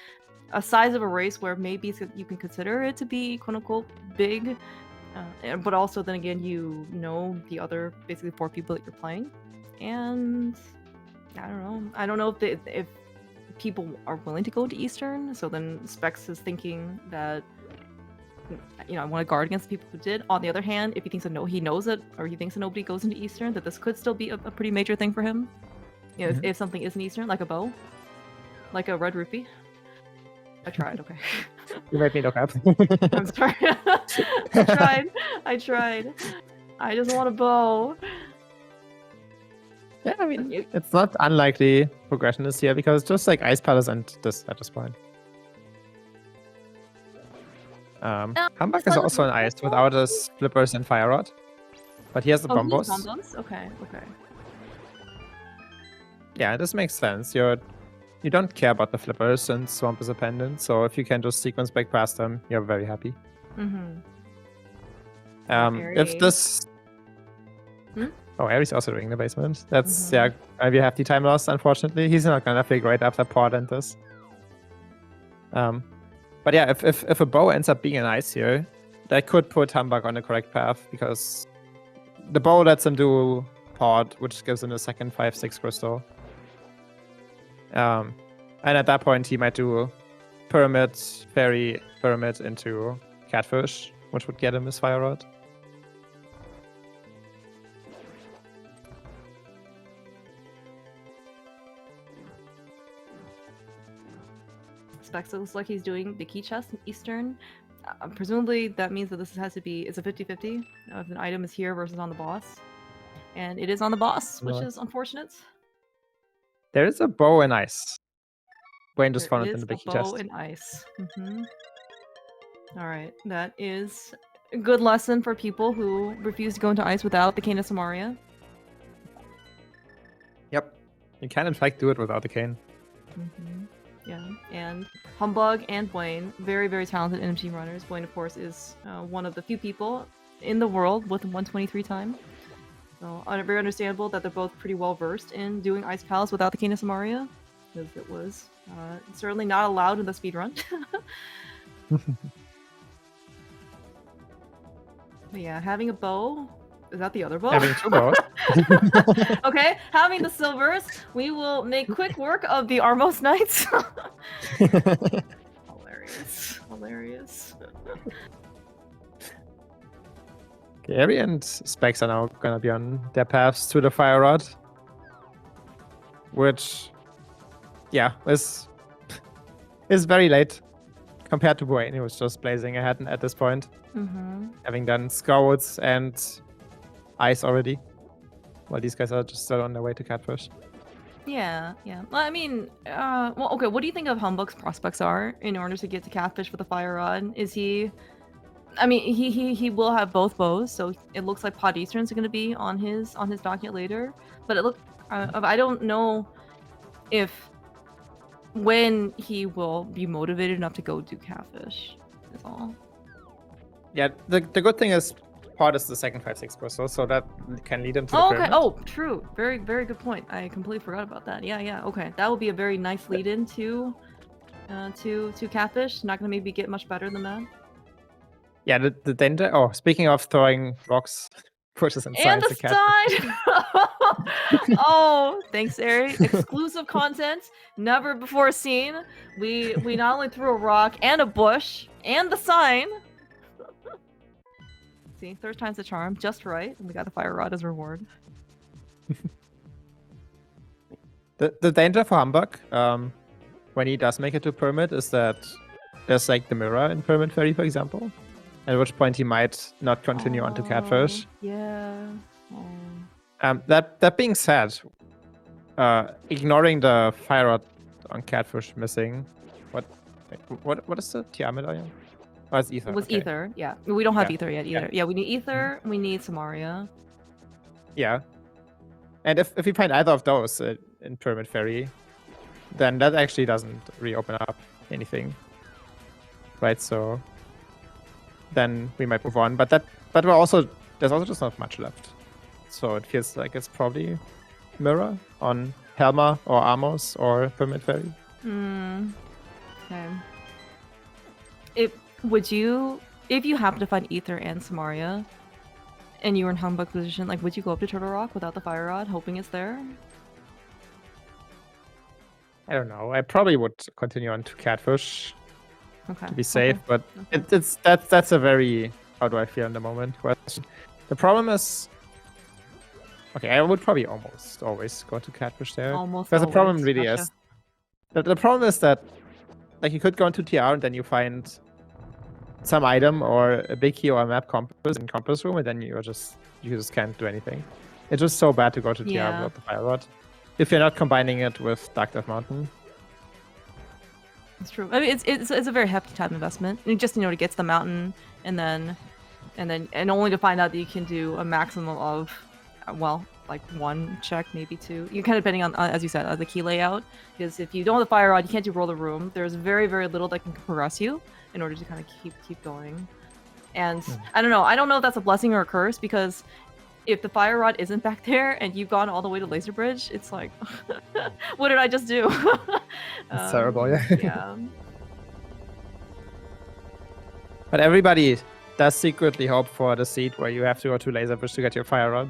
a size of a race where maybe you can consider it to be quote unquote big, but also then again you know the other basically 4 people that you're playing, and I don't know if people are willing to go to Eastern. So then Specks is thinking that I want to guard against the people who did. On the other hand, if he thinks that he knows it, or he thinks that nobody goes into Eastern, that this could still be a pretty major thing for him. If something is in Eastern, like a bow, like a red rupee. I tried. Okay. You made me look up. I'm sorry. I tried. I just want a bow. Yeah, I mean, it's not unlikely progression is here because just like Ice Palace and this at this point. Humbugh is also an ice without his flippers and fire rod, but he has the bombos. Okay. Yeah, this makes sense. You don't care about the flippers and Swamp is a pendant, so if you can just sequence back past them, you're very happy. If this. Oh, Eri's also doing the basement. That's maybe a hefty time loss, unfortunately. He's not gonna figure it after Pod and this. But yeah, if a bow ends up being an ice here, that could put Humbugh on the correct path because the bow lets him do Pod, which gives him a second 5/6 crystal. And at that point he might do Pyramid, Fairy, Pyramid into Catfish, which would get him his fire rod. Specks looks like he's doing the key chest in Eastern. Presumably that means that this has to be, it's a 50-50 if an item is here versus on the boss. And it is on the boss, which is unfortunate. There is a bow and ice. Buane just found it in the big key chest. Bow and ice. Alright, that is a good lesson for people who refuse to go into ice without the Cane of Samaria. Yep. You can in fact do it without the cane. Yeah, and Humbugh and Buane, very, very talented NMG runners. Buane, of course, is one of the few people in the world with 123 time. So, very understandable that they're both pretty well versed in doing Ice Palace without the Cane of Samaria, because it was certainly not allowed in the speedrun. But yeah, having a bow Is that the other bow? Having 2 bows. Okay, having the silvers, we will make quick work of the Armos Knights. Hilarious. Hilarious. Gary and Specks are now gonna be on their paths to the Fire Rod. Which, yeah, is very late compared to Buane, who was just blazing ahead at this point. Having done Scouts and Ice already. While these guys are just still on their way to Catfish. Yeah, yeah. Well, I mean, well, okay, what do you think of Humbugh's prospects are in order to get to Catfish with a Fire Rod? Is he... I mean, he will have both bows, so it looks like Pod Eastern's going to be on his docket later. But it look, I don't know when he will be motivated enough to go do Catfish. Is all. Yeah, the good thing is Pod is the second 5/6 crystal, so that can lead him to the Oh, okay. pyramid. Oh, true. Very, very good point. I completely forgot about that. Yeah, yeah. Okay, that would be a very nice lead-in to Catfish. Not gonna maybe get much better than that. Yeah, the danger. Oh, speaking of throwing rocks, pushes and And signs the to Catfish. sign! Oh, thanks, Eri. Exclusive content, never before seen. We not only threw a rock and a bush and the sign. See, third time's the charm, just right. And we got the Fire Rod as reward. The danger for Humbugh, when he does make it to Pyramid, is that there's like the mirror in Pyramid Ferry, for example. At which point he might not continue on to Catfish. Yeah. Oh. That being said, ignoring the Fire Rod on Catfish missing, what is the TR medallion? Oh, it's Ether. It was okay. Ether, yeah. We don't have Ether yet either. Yeah. Yeah, we need Ether, we need Samaria. Yeah. And if we find either of those in Pyramid Ferry, then that actually doesn't reopen up anything. Right, so then we might move on. But there's also just not much left. So it feels like it's probably Mirror on Helma or Amos or Pyramid Ferry. Okay. If you happen to find Ether and Samaria, and you were in Humbug position, like, would you go up to Turtle Rock without the Fire Rod, hoping it's there? I don't know. I probably would continue on to Catfish to be safe, but that's a very how do I feel in the moment question. The problem is, okay, I would probably almost always go to Catfish there. Almost. Because the problem always. really Gotcha. is the problem is that like you could go into TR and then you find some item or a big key or a map compass in compass room, and then you just can't do anything. It's just so bad to go to TR without the Fire Rod if you're not combining it with Dark Death Mountain. It's true. I mean, it's a very hefty time investment. And just to get to the mountain, and only to find out that you can do a maximum of, well, like 1 check, maybe 2. You're kind of depending on, as you said, the key layout. Because if you don't have the Fire Rod, you can't do Roll the Room. There's very, very little that can progress you in order to kind of keep going. And I don't know. I don't know if that's a blessing or a curse, because if the Fire Rod isn't back there and you've gone all the way to Laser Bridge, it's like, what did I just do? It's terrible, yeah. Yeah. But everybody does secretly hope for the seat where you have to go to Laser Bridge to get your Fire Rod.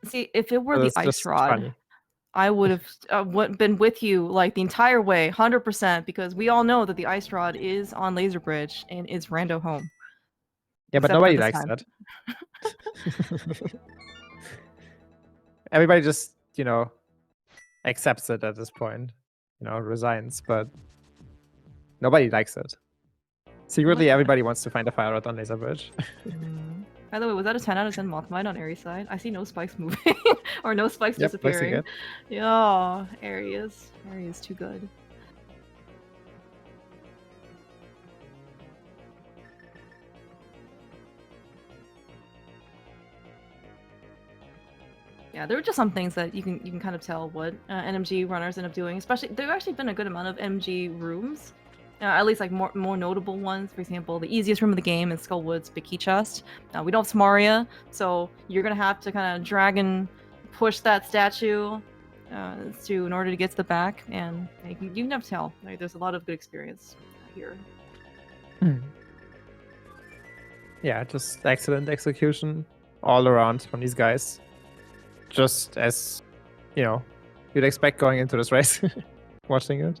See, if it were So the it's Ice just Rod, funny. I would have been with you like the entire way, 100%, because we all know that the Ice Rod is on Laser Bridge and is Rando home. Yeah, but Except for nobody this likes time. that. Everybody just, accepts it at this point. Resigns, but nobody likes it. Secretly, everybody wants to find a Fire Rod on Laser Bridge. By the way, was that a 10 out of 10 Mothmine on Aries side? I see no spikes moving. Or no spikes disappearing. Yeah, Aries is too good. Yeah, there were just some things that you can kind of tell what NMG runners end up doing. Especially, there have actually been a good amount of MG rooms. At least like more notable ones. For example, the easiest room of the game is Skullwood's Big Key Chest. We don't have Samaria, so you're gonna have to kind of drag and push that statue in order to get to the back, and you can never tell. There's a lot of good experience here. Yeah, just excellent execution all around from these guys. Just as, you'd expect going into this race, watching it.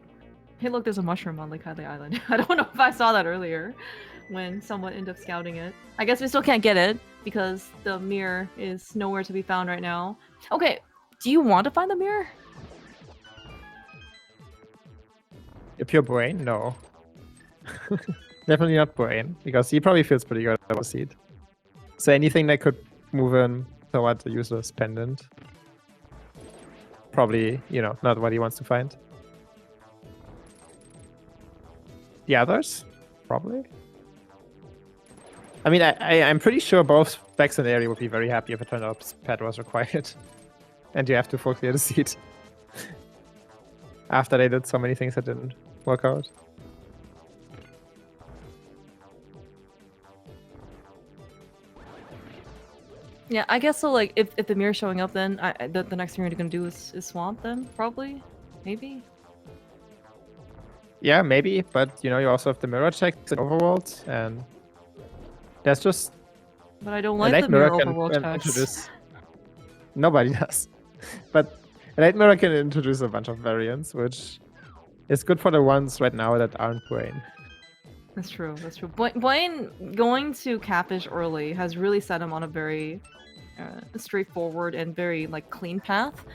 Hey, look, there's a mushroom on Lake Hylia Island. I don't know if I saw that earlier when someone ended up scouting it. I guess we still can't get it because the mirror is nowhere to be found right now. Okay, do you want to find the mirror? If you're Buane, no. Definitely not Buane, because he probably feels pretty good about the seat. So anything that could move him toward the useless pendant. Probably, not what he wants to find. The others? Probably. I mean, I'm pretty sure both Specks and Eriror would be very happy if it turned out pet was required. And you have to full clear the seat. After they did so many things that didn't work out. Yeah, I guess so. Like, if the mirror's showing up, then the next thing you're gonna do is swamp. Then probably, maybe. Yeah, maybe, but you also have the mirror checks in Overworld, and there's just. But I don't like the mirror Overworld checks. Nobody does, but Light Mirror can introduce a bunch of variants, which is good for the ones right now that aren't Buane. That's true. That's true. Buane going to Catfish early has really set him on a very straightforward and very clean path.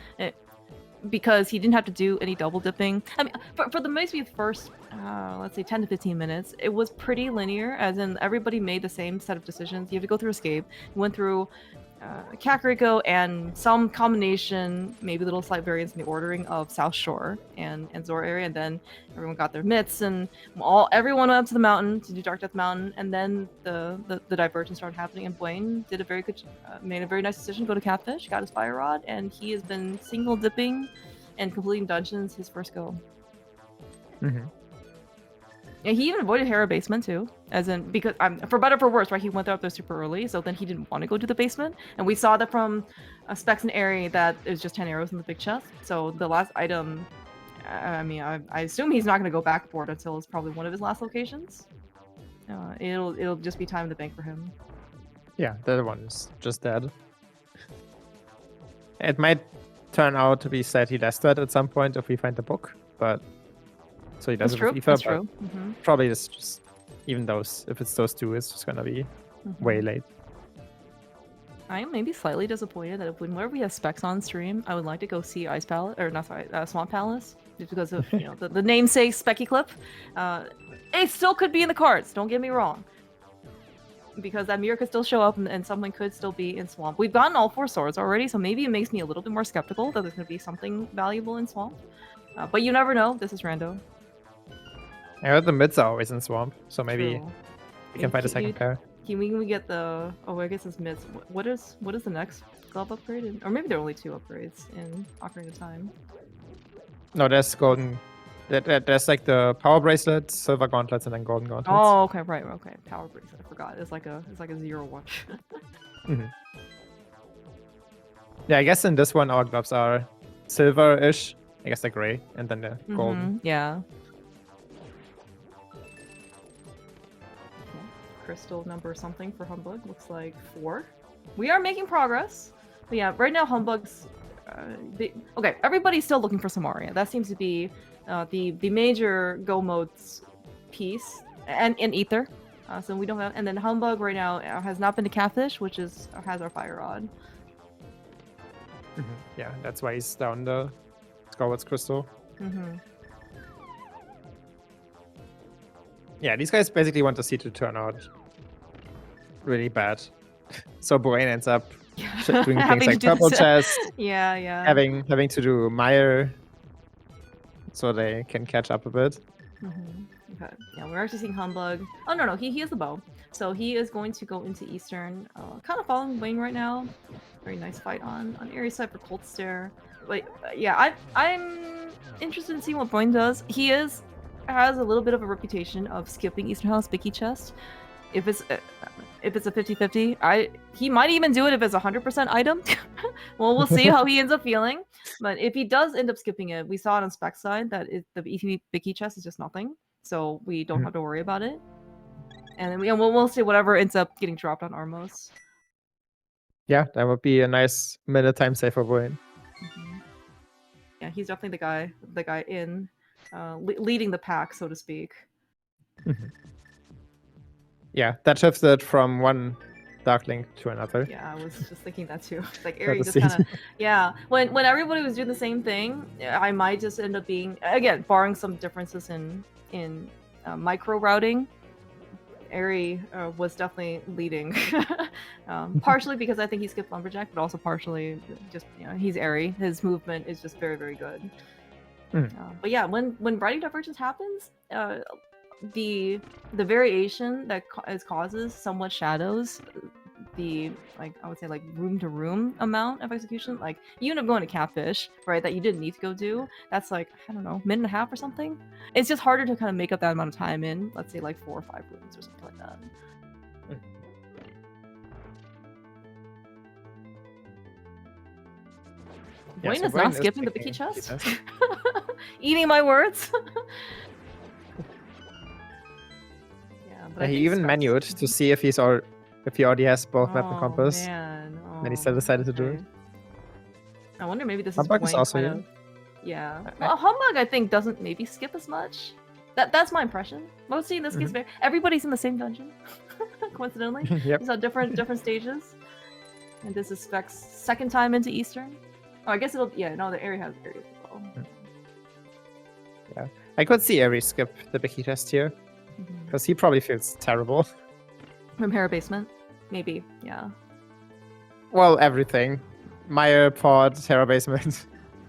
Because he didn't have to do any double dipping. I mean, for the maybe first, let's say 10 to 15 minutes, it was pretty linear, as in everybody made the same set of decisions. You have to go through Escape. You went through Kakariko and some combination, maybe little slight variance in the ordering of South Shore and Zor area, and then everyone got their mitts, and everyone went up to the mountain to do Dark Death Mountain, and then the divergence started happening, and Buane did a very good, made a very nice decision to go to Catfish, got his Fire Rod, and he has been single dipping and completing dungeons his first go. Mm-hmm. And he even avoided Hera basement too, as in because for better or for worse, right? He went up there super early, so then he didn't want to go to the basement, and we saw that from Specks and Eri that it was just 10 arrows in the big chest. So the last item, I mean, I assume he's not going to go back for it until it's probably one of his last locations. It'll just be time to bank for him. Yeah, the other one's just dead. It might turn out to be said he lost that at some point if we find the book, but. So he does it with Aoife, that's true. Mm-hmm. Probably it's just even if it's those two, it's just gonna be way late. I am maybe slightly disappointed that whenever we have Specks on stream, I would like to go see Ice Palace, or not sorry, Swamp Palace, just because of the namesake Specky clip. It still could be in the cards. Don't get me wrong, because that mirror could still show up and someone could still be in Swamp. We've gotten all 4 swords already, so maybe it makes me a little bit more skeptical that there's gonna be something valuable in Swamp. But you never know. This is rando. I heard the mids are always in Swamp, so maybe we can find a second pair. Can we get the... Oh, I guess it's mids. What is the next glove upgrade? Or maybe there are only 2 upgrades in Ocarina of Time. No, there's golden... There's the power bracelet, silver gauntlets, and then golden gauntlets. Oh, okay, right, okay. Power bracelet, I forgot. It's like a 0 watch. Mm-hmm. Yeah, I guess in this one our gloves are silver-ish. I guess they're gray, and then they're golden. Yeah. Crystal number something for Humbugh. Looks like 4. We are making progress. But yeah, right now Humbugh's... okay, everybody's still looking for Samaria. That seems to be the major go modes piece. And Ether. So we don't have... And then Humbugh right now has not been to Catfish, which has our Fire Rod. Mm-hmm. Yeah, that's why he's down the Skyward's Crystal. Mm-hmm. Yeah, these guys basically want the seat to turn out really bad. So Buane ends up doing things like purple chest. Yeah. Having to do Mire so they can catch up a bit. Mm-hmm. Okay. Yeah, we're actually seeing Humbugh. Oh no, he has the bow. So he is going to go into Eastern, kind of following Buane right now. Very nice fight on Aries side for Cold Stare. But yeah, I'm interested in seeing what Buane does. He has a little bit of a reputation of skipping Eastern House Bicky Chest. If it's a 50-50, he might even do it if it's a 100% item. Well, we'll see how he ends up feeling. But if he does end up skipping it, we saw it on Spec side that the ETB Bicky Chest is just nothing, so we don't have to worry about it. And then we'll see whatever ends up getting dropped on Armos. Yeah, that would be a nice minute time save for Buane. Yeah, he's definitely the guy in leading the pack, so to speak. Yeah, that shifted from one Dark Link to another. Yeah, I was just thinking that too. It's like That Eri was just kind of yeah. When everybody was doing the same thing, I might just end up being, again, barring some differences in micro routing. Eri was definitely leading, partially because I think he skipped Lumberjack, but also partially just, you know, he's Eri. His movement is just very, very good. But yeah, when Brighting Divergence happens, the variation that causes somewhat shadows, the, like, I would say, like, room to room amount of execution, like, you end up going to Catfish, right, that you didn't need to go do. That's like, I don't know, minute and a half or something. It's just harder to kind of make up that amount of time in, let's say, like 4 or 5 rooms or something like that. Buane is not skipping the Vicky chest. Eating my words. But he even menued to see if he already has both map and compass. Man. Then he still decided to do it. I wonder, maybe this Humbugh is also kind of, yeah. Well, Humbugh, I think, doesn't maybe skip as much. That's my impression. Mostly in this case, everybody's in the same dungeon. Coincidentally, yep. These are different stages. And this is Specks' second time into Eastern. Oh, I guess it'll, yeah. No, the area has areas as well. Yeah, I could see Eri skip the Becky test here. Because he probably feels terrible. From Hera Basement? Maybe, yeah. Well, everything. Mire, Pod, Terra Basement.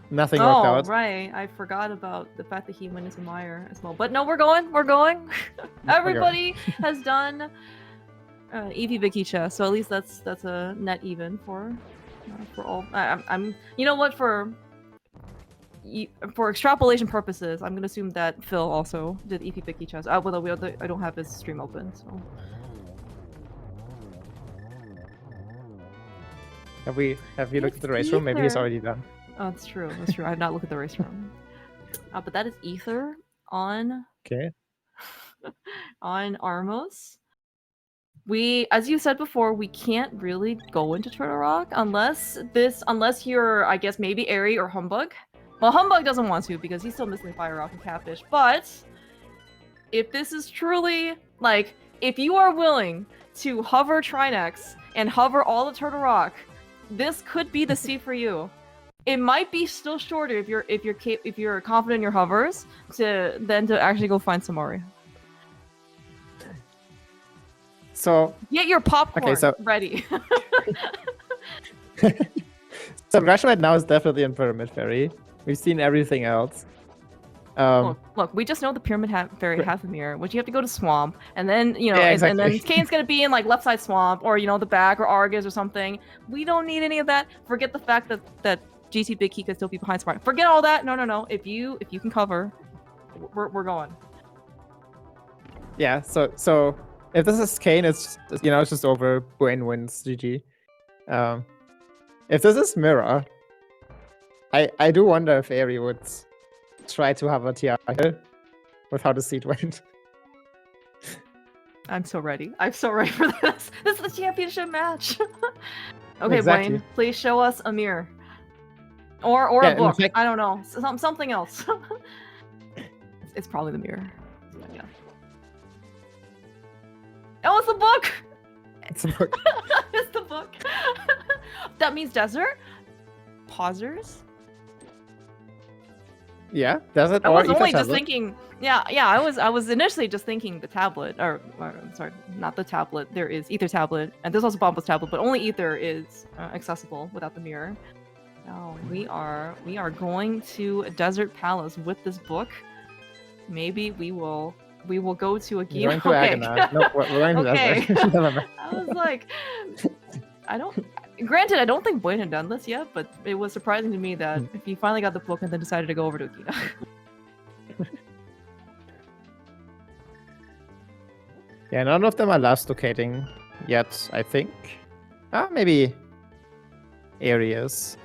Nothing worked out. Oh, right. I forgot about the fact that he went into Mire as well. But no, we're going. Everybody has done EV Vicky chest, so at least that's a net even for all. I'm you know what, for extrapolation purposes, I'm gonna assume that Phil also did EP Vicky chest. Although I don't have his stream open, so. Have we looked at the race room? Maybe he's already done. Oh, that's true. That's true. I have not looked at the race room. But that is Ether on. Okay. On Armos. As you said before, we can't really go into Turtle Rock unless you're, I guess, maybe Eri or Humbugh. Well, Humbugh doesn't want to because he's still missing the Fire Rock and Catfish. But if this is truly, like, if you are willing to hover Trinex and hover all of Turtle Rock, this could be the sea for you. It might be still shorter if you're confident in your hovers to actually go find Samori. So get your popcorn ready. So Rush right now is definitely in Pyramid Fairy. We've seen everything else. Look, we just know the Pyramid Fairy has a mirror, which you have to go to Swamp, and then, you know, exactly. and then Kane's gonna be in, like, left side Swamp, or, you know, the back, or Argus or something. We don't need any of that. Forget the fact that GT Big Key could still be behind Smart. Forget all that. No. If you can cover, we're going. Yeah. So if this is Kane, it's just over. Buane wins. GG. If this is Mirror, I do wonder if Eri would try to have a TR here with how the seed went. I'm so ready. I'm so ready for this. This is the championship match. Okay, exactly. Buane, please show us a mirror. Or a book. I don't know. Something else. It's probably the mirror. Yeah. Oh, it's the book! It's a book. It's the book. That means desert? Pausers? Yeah, desert. I was only just thinking. Yeah. I was initially just thinking the tablet, or sorry, not the tablet. There is Ether tablet, and there's also Bombos tablet, but only Ether is accessible without the mirror. No, we are going to Desert Palace with this book. Maybe we will go to a game. Okay. No, we're going to Desert. I was like, Granted, I don't think Buane had done this yet, but it was surprising to me that if he finally got the book and then decided to go over to Akina. Yeah, none of them are last locating yet, I think. Maybe areas.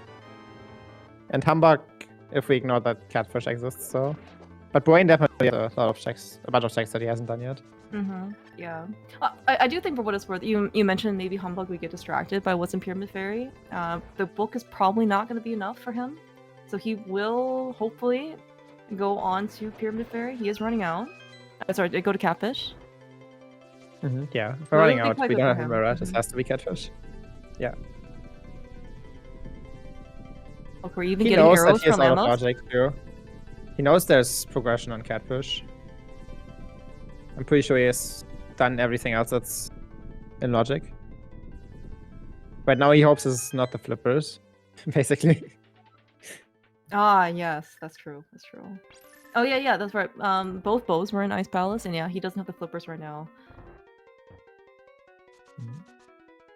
And Humbugh, if we ignore that Catfish exists, so. But Buane definitely has a bunch of checks that he hasn't done yet. Yeah. I do think for what it's worth, you mentioned maybe Humbug would get distracted by what's in Pyramid Fairy. The book is probably not going to be enough for him. So he will hopefully go on to Pyramid Fairy. He is running out. Sorry, did it go to Catfish? Yeah, if So we're it running would be out. quite We good don't for have a him. mirror. This has to be Catfish. Yeah. Look, we're even He getting knows that arrows he has from out of Amos. logic too. He knows there's progression on Catfish. I'm pretty sure he has done everything else that's in logic. But now he hopes it's not the flippers, basically. Ah, yes, that's true. That's true. Oh yeah, that's right. Both bows were in Ice Palace, and yeah, he doesn't have the flippers right now.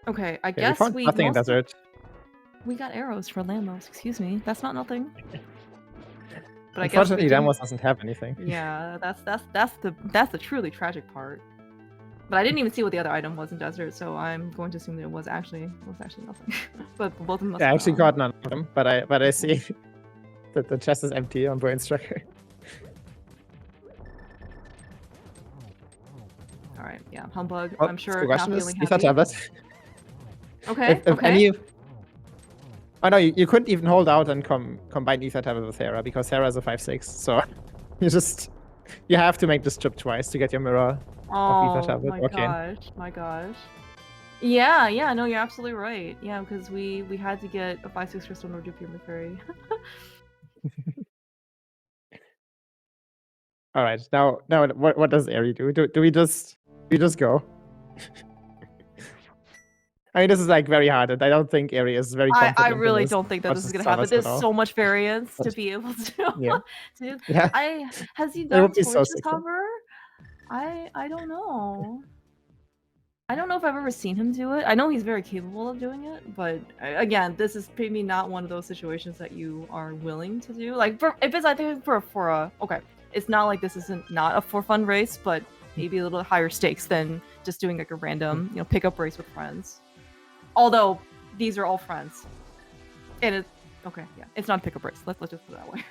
Okay, I guess we found we nothing in desert. We got arrows for Lamos. Excuse me, that's not nothing. But Unfortunately, I guess Lamos doesn't have anything. Yeah, that's the truly tragic part. But I didn't even see what the other item was in desert, so I'm going to assume that it was actually nothing. But both of them must. Yeah, I actually got none of them, but I see that the chest is empty on Buane's tracker. All right, yeah, Humbug. Oh, I'm sure not feeling happy. happy. Tablet. Okay. If any. Oh no, you couldn't even hold out and combine Ether Tablet with Hera because Hera is a 5/6. So you have to make this trip twice to get your mirror of Ether Tablet. My gosh. Yeah, no, you're absolutely right. Yeah, because we had to get a 5/6 crystal in order to Pyramid Fairy. All right, now what does Eri do? Do we just go? I mean, this is like very hard, and I don't think Eri is very confident. I really don't think that this is gonna happen. There's so much variance to be able to. Yeah. Has he done Torch's so cover? I don't know. I don't know if I've ever seen him do it. I know he's very capable of doing it, but again, this is maybe not one of those situations that you are willing to do. Like, if it's, I think for a okay, it's not like this isn't not a for fun race, but maybe a little higher stakes than just doing like a random, pickup race with friends. Although these are all friends, and it's okay. Yeah, it's not a pickup race. Let's just put it that way.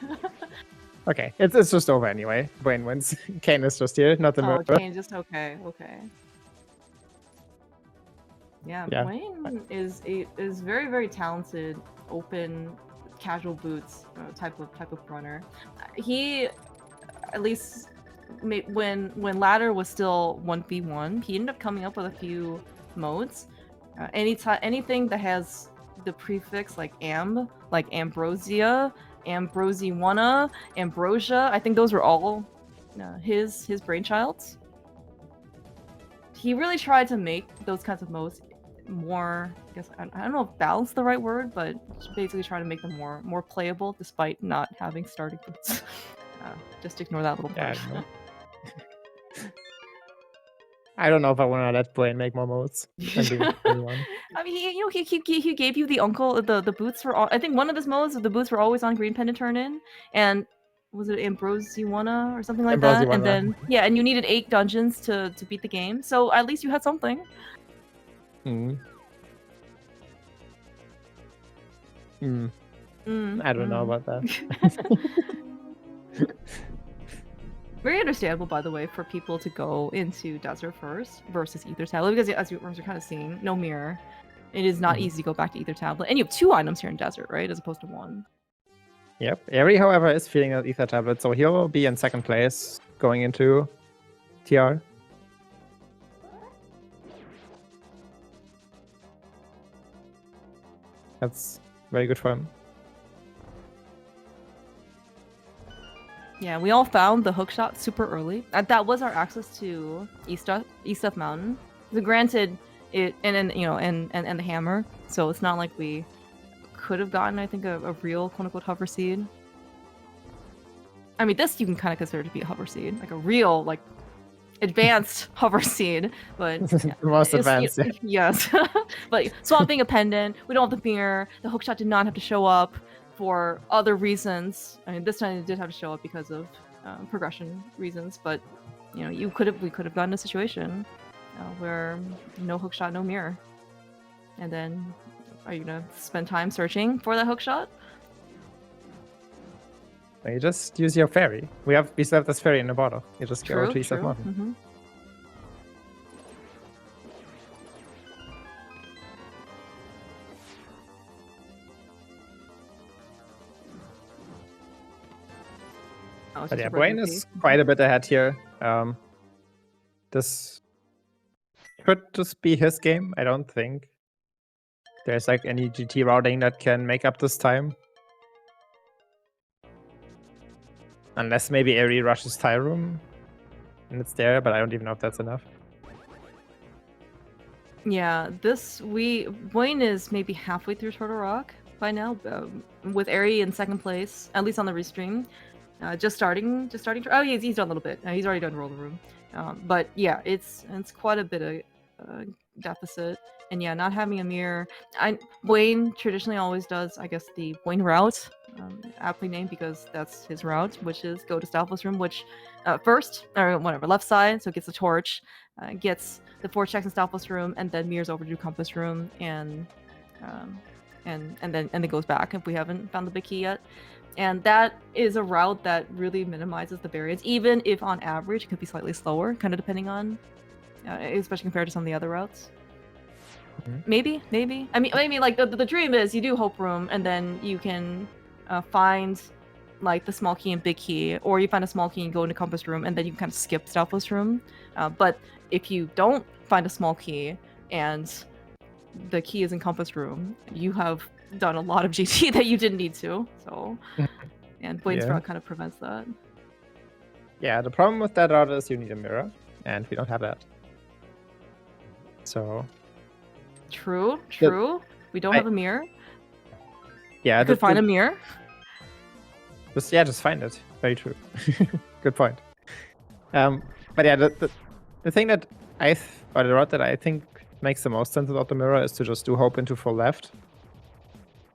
Okay, it's just over anyway. Buane wins. Kane is just here, not the mirror. Kane just okay. Yeah, Buane is very, very talented, open, casual boots type of runner. He, at least when ladder was still 1v1, he ended up coming up with a few modes. Anything that has the prefix like amb, like ambrosia, ambrosiwana, ambrosia. I think those were all his brainchilds. He really tried to make those kinds of modes more, I guess, I don't know if balance is the right word, but basically try to make them more playable despite not having starting boots. Just ignore that little part. I don't know if I want to let Buane make more modes. I mean, he gave you the uncle the boots for all. I think one of his modes, the boots were always on green pendant turn in, and was it Ambrosiwana or something like that? And then and you needed 8 dungeons to beat the game. So at least you had something. I don't know about that. Very understandable, by the way, for people to go into desert first versus Ether Tablet, because as you're kind of seeing, no mirror. It is not easy to go back to Ether Tablet, and you have 2 items here in desert, right, as opposed to 1. Yep. Eri, however, is feeling that Ether Tablet, so he'll be in 2nd place going into TR. That's very good for him. Yeah, we all found the hookshot super early. That was our access to East of Mountain. So granted, it and the hammer. So it's not like we could have gotten, I think, a real quote-unquote hover seed. I mean, this you can kind of consider to be a hover seed, like a real advanced hover seed, but the most advanced. Yes, but Swamp being a pendant, we don't have the mirror. The hookshot did not have to show up for other reasons. I mean, this time it did have to show up because of progression reasons, but we could have gotten a situation where no hookshot, no mirror, and then are you gonna spend time searching for that hookshot? You just use your fairy. We still have this fairy in the bottle. You just go to East of Mountain. Oh, it's But just yeah, a regular Buane key. is quite a bit ahead here. This could just be his game. I don't think there's like any GT routing that can make up this time. Unless maybe Eri rushes Tire Room and it's there, but I don't even know if that's enough. Yeah, Buane is maybe halfway through Turtle Rock by now, with Eri in second place, at least on the restream. Just starting. Oh, he's done a little bit. He's already done Roller Room. But yeah, it's quite a bit of deficit. And yeah, not having a mirror. Buane traditionally always does, I guess, the Buane route, aptly named because that's his route, which is go to Stalfos Room, which first, or whatever, left side, so it gets the torch, gets the 4 checks in Stalfos Room, and then mirrors over to Compass Room, and then goes back if we haven't found the big key yet. And that is a route that really minimizes the variance, even if on average it could be slightly slower, kind of depending on, especially compared to some of the other routes. Maybe. I mean, like the dream is you do Hope Room, and then you can find like the small key and big key, or you find a small key and go into Compass Room, and then you can kind of skip Stalfos Room. But if you don't find a small key and the key is in Compass Room, you have done a lot of GT that you didn't need to. So, and Buane's route kind of prevents that. Yeah, the problem with that route is you need a mirror, and we don't have that. So. True. We don't have a mirror. Yeah, you could find a mirror. Just find it. Very true. Good point. But yeah, the thing that or the route that I think makes the most sense without the mirror is to just do Hope into full left,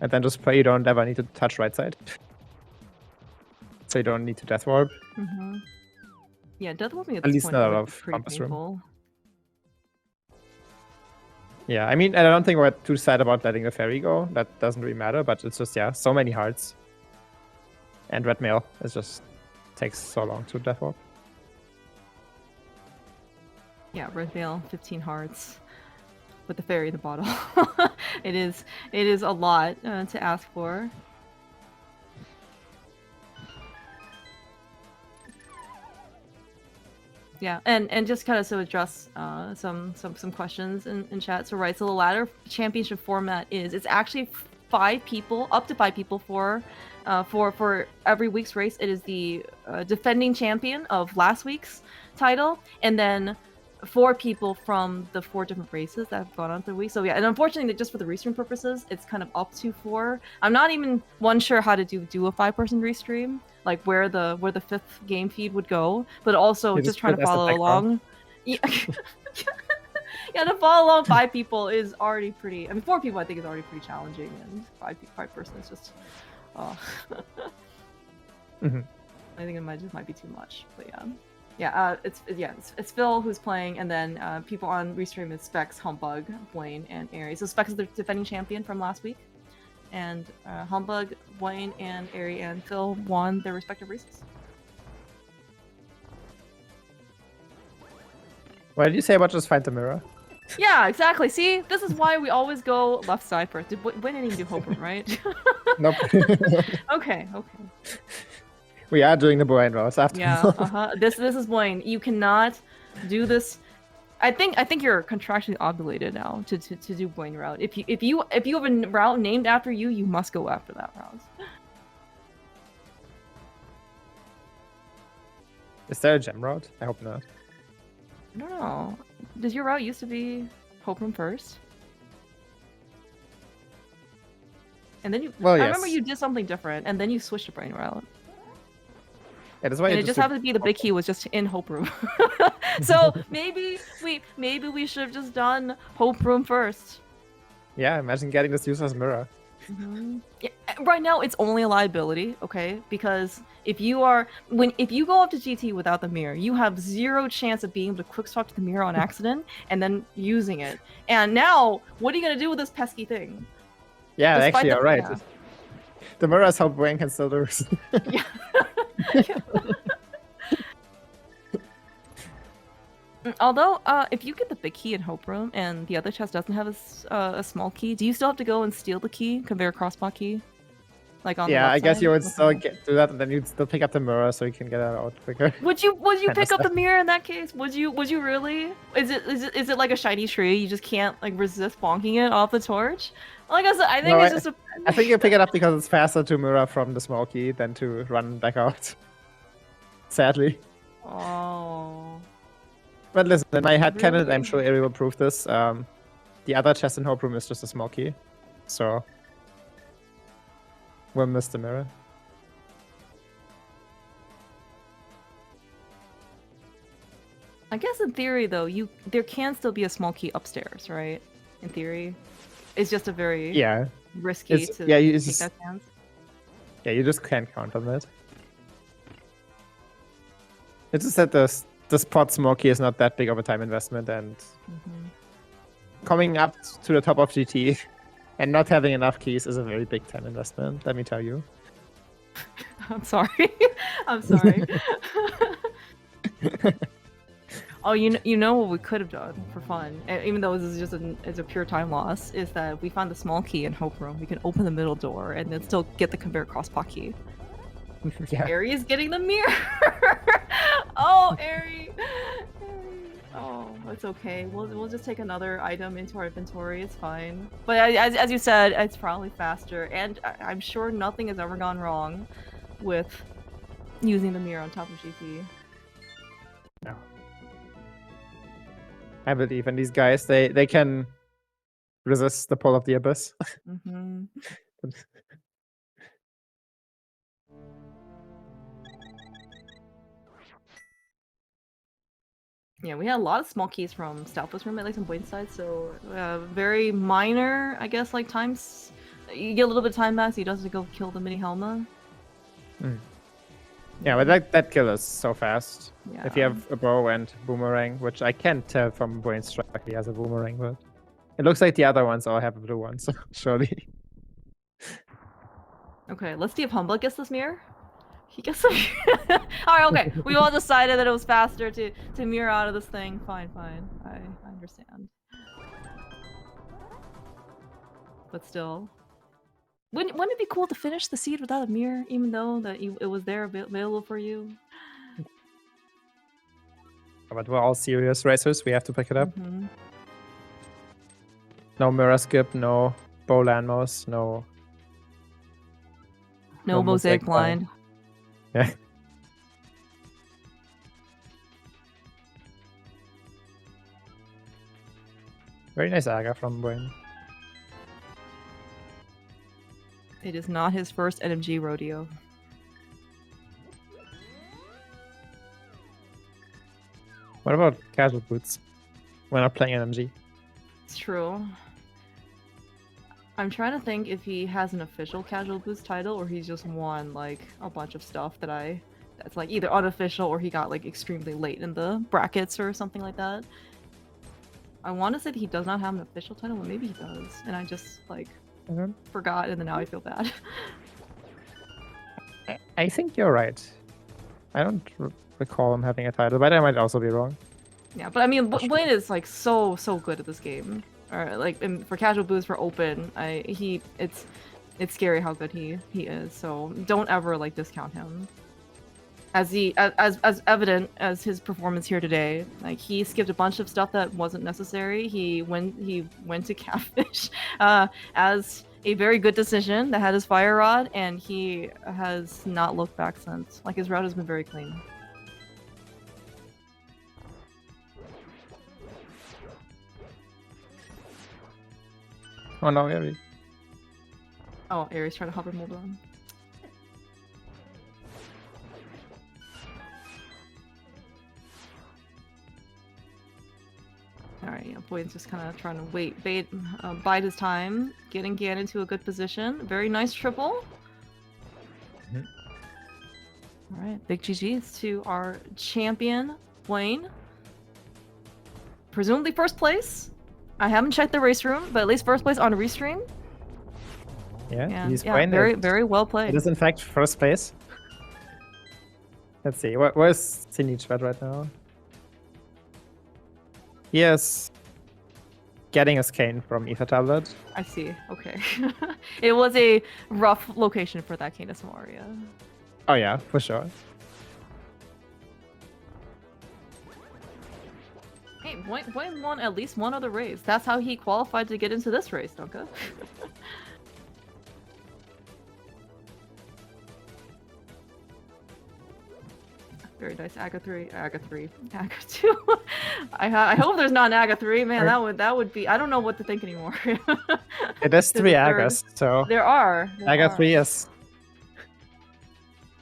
and then just pray you don't ever need to touch right side, so you don't need to Death Warp. Yeah, Death Warping at least not out of Compass Room. Yeah, I mean, I don't think we're too sad about letting the ferry go. That doesn't really matter, but it's just, yeah, so many hearts. And Red Mail, it just takes so long to Death Warp. Yeah, Red Mail, 15 hearts. With the ferry in the bottle. It is a lot to ask for. Yeah, and just kind of to address some questions in chat. So right, so the ladder championship format it's actually 5 people, up to 5 people for every week's race. It is the defending champion of last week's title, and then 4 people from the 4 different races that have gone on through the week. So yeah, and unfortunately, just for the restream purposes, it's kind of up to 4. I'm not even sure how to do a 5-person restream, like where the 5th game feed would go, but also just trying to follow along. Yeah. Yeah, to follow along 5 people is already pretty. I mean, 4 people I think is already pretty challenging, and 5 person is just. I think it might be too much, but yeah. Yeah, it's Phil who's playing, and then people on restream is Specks, Humbugh, Buane, and Eri. So Specks is the defending champion from last week, and Humbugh, Buane, and Eri and Phil won their respective races. What did you say about just find the mirror? Yeah, exactly. See, this is why we always go left side first. Buane didn't even do Hope Room, right? Nope. Okay. We are doing the Buane routes after. Yeah, This is Buane. You cannot do this. I think you're contractually obligated now to do Buane route. If you have a route named after you, you must go after that route. Is there a gem route? I hope not. I don't know. Does your route used to be Hope Room first? And then I remember you did something different, and then you switched to Buane route. Yeah, that's why and it just happened to be the big key was just in Hope Room. So maybe we should have just done Hope Room first. Yeah, imagine getting this user's mirror. Yeah, right now it's only a liability, okay? Because if you go up to GT without the mirror, you have 0 chance of being able to quick swap to the mirror on accident and then using it. And now, what are you gonna do with this pesky thing? Yeah, actually, you're right. Yeah. The mirror is how Buane can still lose. Yeah. Although, if you get the big key in Hope Room and the other chest doesn't have a small key, do you still have to go and steal the key, conveyor crossbar key? like on the Yeah, left I guess side? you would Okay. still do that, and then you'd still pick up the mirror so you can get it out quicker. Would you Kinda pick up the stuff. mirror in that case? Would you really? Is it like a shiny tree? You just can't like resist bonking it off the torch? Like I said, I think No, it's just a. I think you pick it up because it's faster to mirror from the small key than to run back out. Sadly. Oh. But listen, in my headcanon, Really? I'm sure Eriror will prove this. The other chest in Hope Room is just a small key. So we'll miss the mirror. I guess in theory though, there can still be a small key upstairs, right? In theory. It's just a very risky It's- to yeah, you take just- that chance. Yeah, you just can't count on that. It's just that the spot small key is not that big of a time investment, and coming up to the top of GT and not having enough keys is a very big time investment, let me tell you. I'm sorry. I'm sorry. Oh, you know what we could have done for fun, even though this is just it's a pure time loss, is that we found the small key in Hope Room. We can open the middle door and then still get the conveyor crosspock key. Yeah. Eri is getting the mirror. Oh, Eri. Oh, it's okay. We'll just take another item into our inventory. It's fine. But as you said, it's probably faster, and I'm sure nothing has ever gone wrong with using the mirror on top of GT. No. I believe in these guys. They can resist the pull of the abyss. Yeah, we had a lot of small keys from Stalfo's room, at least on Buane's side, so very minor, I guess, like times. You get a little bit of time back, so he doesn't go kill the mini Helma. Yeah, but that kill is so fast. Yeah. If you have a bow and boomerang, which I can't tell from Buane's track, he has a boomerang, but it looks like the other ones all have a blue one, so surely. Okay, let's see if humbugh gets this mirror. He gets the mirror. Alright, okay. We all decided that it was faster to mirror out of this thing. Fine. I understand. But still. Wouldn't it be cool to finish the seed without a mirror, even though that it was there available for you? But we're all serious racers, we have to pick it up. No mirror skip, no bow landmouse, no mosaic blind. Yeah. Very nice Aga from Buane. It is not his first NMG rodeo. What about casual boots? We're not playing NMG. It's true. I'm trying to think if he has an official casual boots title or he's just won like a bunch of stuff that's like either unofficial or he got like extremely late in the brackets or something like that. I want to say that he does not have an official title, but maybe he does, and I just like forgot, and then now I feel bad. I think you're right. I don't recall him having a title, but I might also be wrong. Yeah, but I mean, Buane is like so good at this game. Or like for casual boots for open, it's scary how good he is. So don't ever like discount him. As evident as his performance here today, like he skipped a bunch of stuff that wasn't necessary. He went to Catfish as a very good decision that had his fire rod, and he has not looked back since. Like his route has been very clean. Oh no, Eri. Oh, Eri's trying to hover mold on. Alright, yeah, Buane's just kind of trying to bide his time, getting Ganon into a good position. Very nice triple. Alright, big GG's to our champion, Buane. Presumably first place. I haven't checked the race room, but at least first place on a restream. Yeah, he's very well played. It is in fact first place. Let's see, where's Sinich right now? He has getting his cane from Ether Tablet. I see. Okay. It was a rough location for that Canis Moria. Oh yeah, for sure. Hey, Buane won at least one other race. That's how he qualified to get into this race, Donka. Very nice, Aga 3, Aga 3, Aga 2. I hope there's not an Aga 3, man. That would be. I don't know what to think anymore. It is 3 Agas, so there are. Aga 3 is.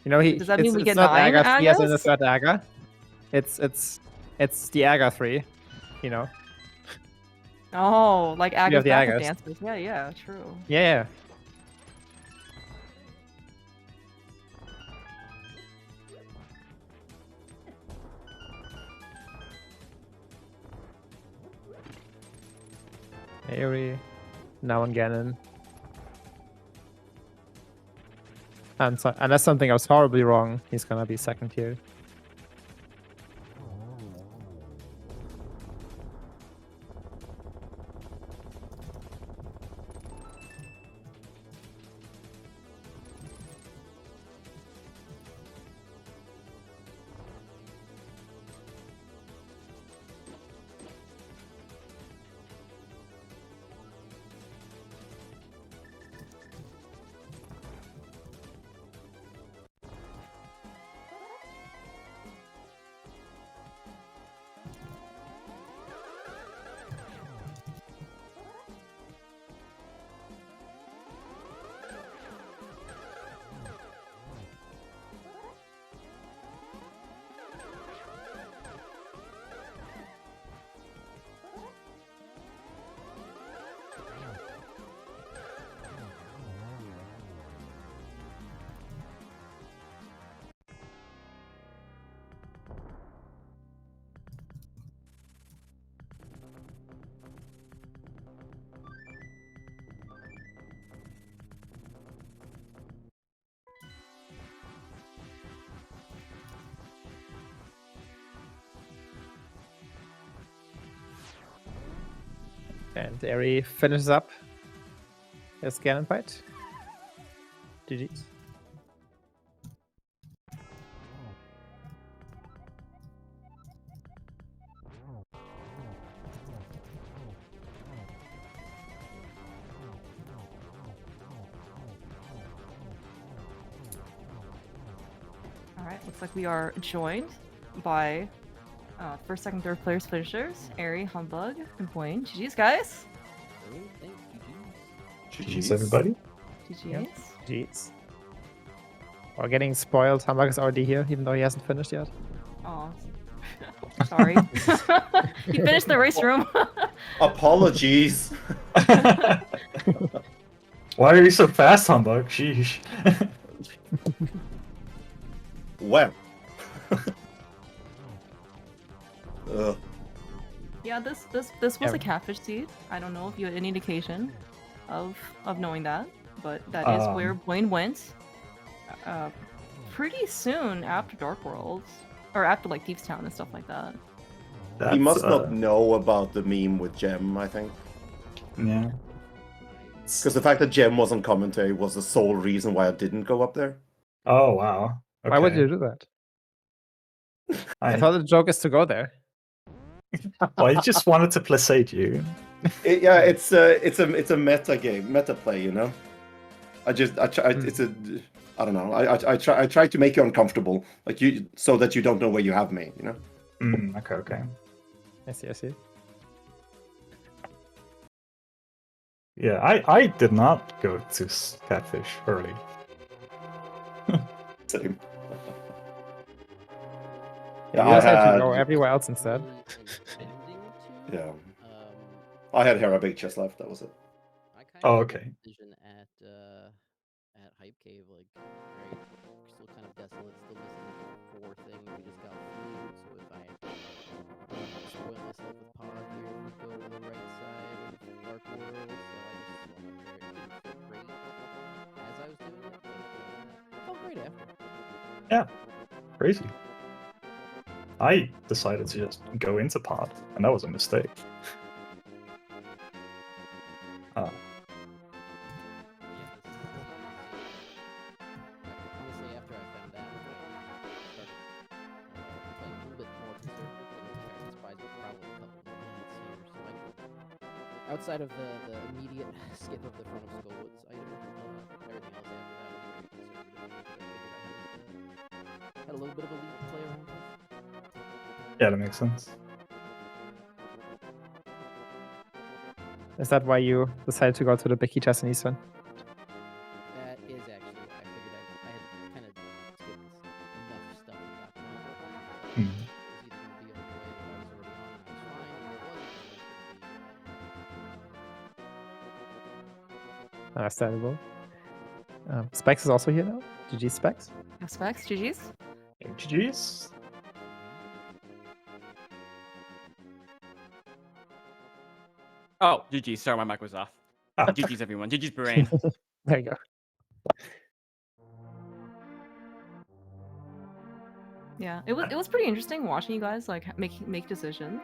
You know, Does that mean we get not 9 Aga 3 as in the Agas? third Aga. It's the Aga 3. You know. Oh, like have Aga's the backup Agas. dancers. Yeah, true. Yeah. Eri, now on Ganon. And so, unless something goes horribly wrong, he's gonna be second here. And Eri finishes up his Ganon fight. GG's. Alright, looks like we are joined by first, second, third players finishers, Eri, Humbug, and Buane. GG's, guys! GG's, everybody. GG's. GG's. We're getting spoiled. Humbug is already here, even though he hasn't finished yet. Aw. Sorry. He finished the race room. Apologies. Why are you so fast, Humbug? Sheesh. Well. Yeah, this was a catfish seed. I don't know if you had any indication of knowing that, but that is where Buane went. Pretty soon after Dark Worlds, or after like Thieves Town and stuff like that. He must not know about the meme with Gem, I think. Yeah. Because the fact that Gem wasn't commentary was the sole reason why I didn't go up there. Oh, wow. Okay. Why would you do that? I thought the joke is to go there. Well, I just wanted to placate you. Yeah, it's a meta game, meta play, you know. I don't know. I try to make you uncomfortable, like you, so that you don't know where you have me, you know. Okay. I see. Yeah, I did not go to Catfish early. Same. Yeah, I had to go everywhere else instead. Yeah. I had Hera Big Chest left, that was it. Oh, okay. At Hype Cave, like, right, still kind of desolate, still missing the 4 thing. We just got food, so if I spoil myself with pod here, we go to the right side of Dark World, so I just went there. It didn't feel great as I was doing it, but it felt great after. Yeah, crazy. I decided to just go into pod, and that was a mistake. outside of the immediate skip of the front of Skullwood's item, everything else after that was very conservative. Had a little bit of a lead to play around with. Yeah, that makes sense. Is that why you decided to go to the big chest in Eastern? That is actually why I figured I had kind of skipped enough stuff at that point. Hmm. It was either going to be on the way that I was already on, and I was fine, or it wasn't. Understandable. Specks is also here now. GG Specks. Specs, GG's. GG's. Oh, GG. Sorry, my mic was off. GG's everyone. GG's Buane. There you go. Yeah, it was pretty interesting watching you guys like make decisions.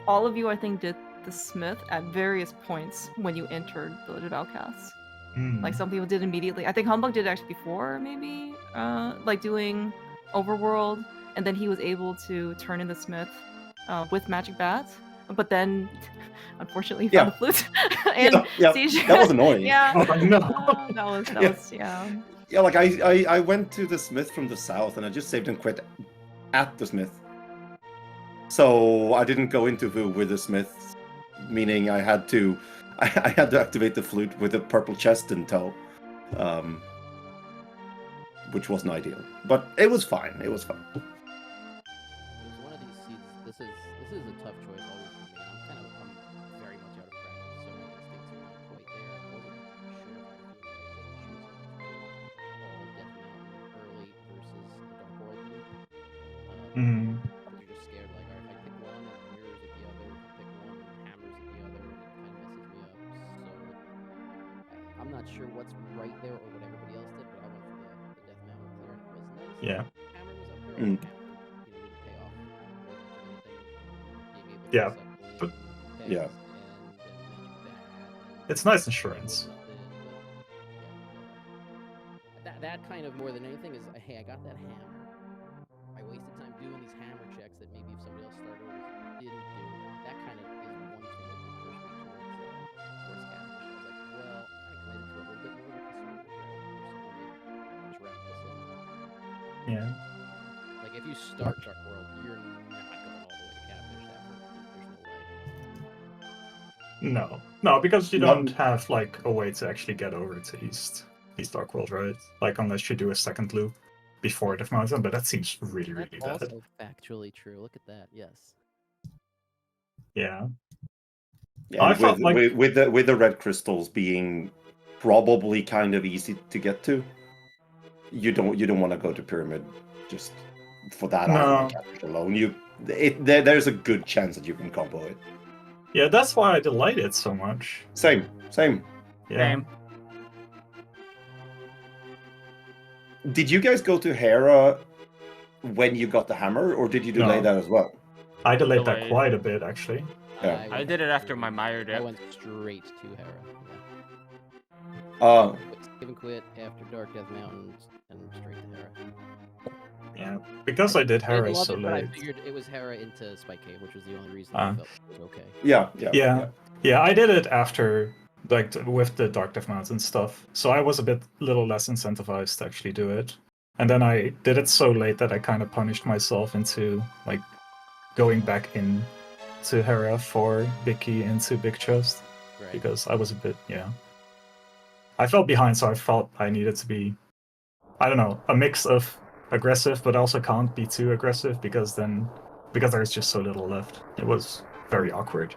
All of you, I think, did the Smith at various points when you entered Village of Outcasts. Like some people did immediately. I think Humbug did it actually before, maybe, like doing Overworld, and then he was able to turn in the Smith with Magic Bats. But then, unfortunately, he found the flute. And Siege. That was annoying. Yeah, Oh, no. that was yeah. Yeah, like I went to the Smith from the south and I just saved and quit at the Smith. So I didn't go into Vu with the Smith, meaning I had to activate the flute with a purple chest in tow, which wasn't ideal, but it was fine. It was fine. It was one of these seeds. This is a tough choice always for me. I'm very much out of practice, so my instincts are not quite there. I wasn't sure if I was doing the right thing choosing Death Mountain early versus the Dark World loop. Hmm. Because you're just scared, like, alright, if I pick one, it mirrors at the other. If I pick one, it hammers at the other. It kind of messes me up. So I'm not sure what's right there or what everybody else did, but I went for the Death Mountain clear, and it was nice. Yeah. Hammer was up there. Mm. Hammer, didn't pay off more much of anything. Being able to Yeah, suck but- blade, Yeah. pegs, and magic bat, It's nice insurance. That kind of more than anything is, hey, I got that hammer. I wasted time doing these hammer checks that maybe if somebody else started over didn't do. That kind of is one thing that would push me towards Catfish. I was like, well, kind of committed to a little bit more of a conservative route, so let me drag this in. Yeah. Like if you start Dark World, you're not going all the way to Catfish after. There's no way. No, because you Not- don't have like a way to actually get over to East Dark World, right? Like unless you do a second loop before Death Mountain, but that seems really, really That's bad. also factually true. Look at that. Yes. Yeah. Yeah, I and felt like- with the red crystals being probably kind of easy to get to, you don't want to go to Pyramid just for that No. item Catfish alone. There's a good chance that you can combo it. Yeah, that's why I delight it so much. Same. Yeah. Same. Did you guys go to Hera when you got the hammer, or did you delay No. that as well? I delayed that Delayed. quite a bit actually. Yeah. I did it after my Meyer I dip. went straight to Hera. Save and quit after Dark Death Mountains and straight to Hera. Yeah. Because I did I Hera love so it, but I late. figured it was Hera into Spike Cave, which was the only reason I felt it was okay. Yeah. Yeah, I did it after like with the Dark Death Mountain stuff. So I was a little less incentivized to actually do it. And then I did it so late that I kind of punished myself into like going back in to Hera for Big Key into Big Chest Right. because I was I felt behind, so I felt I needed to be, I don't know, a mix of aggressive, but also can't be too aggressive because there's just so little left. It was very awkward.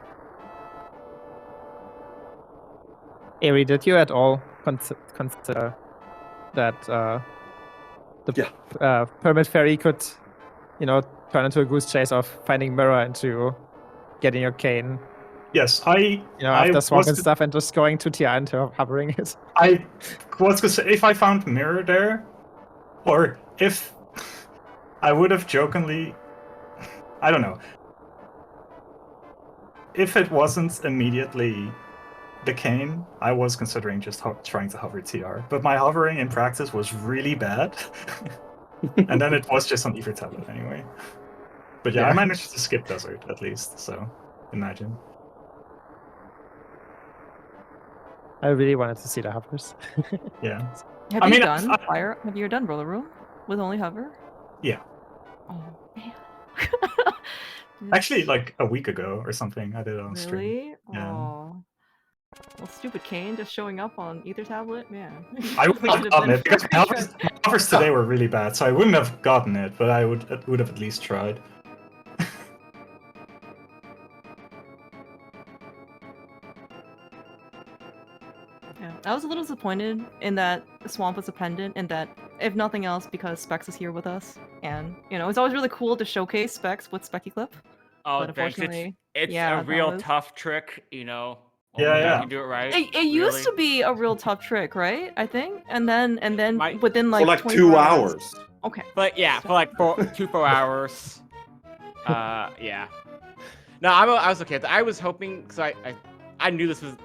Eri, did you at all consider that the Pyramid Fairy could, turn into a goose chase of finding Mirror into getting your cane, Yes, after swamp and stuff, and just going to TI and hovering it? I was gonna say, if I found Mirror there, or if I would have jokingly, I don't know, if it wasn't immediately the cane, I was considering just trying to hover TR, but my hovering in practice was really bad, and then it was just on Ether tablet anyway. But yeah, I managed to skip Desert at least, so imagine. I really wanted to see the hovers. Yeah. Have I you mean, done fire? Have you done roller room with only hover? Yeah. Oh man. Actually, like a week ago or something, I did it on stream. Really? Yeah. Oh. Well, stupid Kane just showing up on either tablet, man. I wouldn't have gotten it because my hovers today were really bad, so I wouldn't have gotten it, but I would have at least tried. Yeah, I was a little disappointed in that Swamp was a pendant, and that, if nothing else, because Specks is here with us, and it's always really cool to showcase Specks with Specky Clip. Oh, But thanks. unfortunately, It's yeah, a real was... tough trick, Yeah, only yeah. I can do it right. It used to be a real tough trick, right? I think, and then within like For like 24 2 hours. Okay. But yeah, for like 4 hours. Yeah. No, I was okay. I was hoping because I knew this was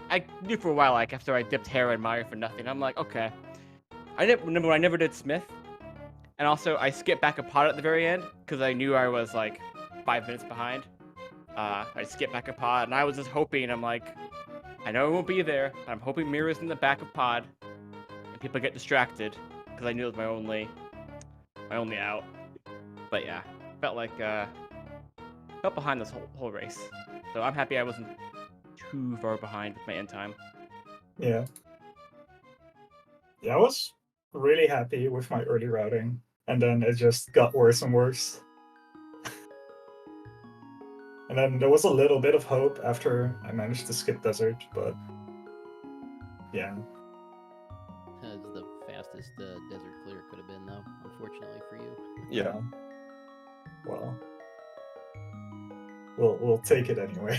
I knew for a while like after I dipped Hera and Maya for nothing. I'm like okay. I never did Smith, and also I skipped back a pot at the very end because I knew I was like 5 minutes behind. I skipped back a pod, and I was just hoping. I'm like, I know it won't be there. But I'm hoping Mira's in the back of pod, and people get distracted because I knew it was my only out. But yeah, felt like felt behind this whole race. So I'm happy I wasn't too far behind with my end time. Yeah. Yeah, I was really happy with my early routing, and then it just got worse and worse. And then there was a little bit of hope after I managed to skip desert, but yeah. That's the fastest desert clear could have been, though, unfortunately for you. Yeah. Well, we'll take it anyway.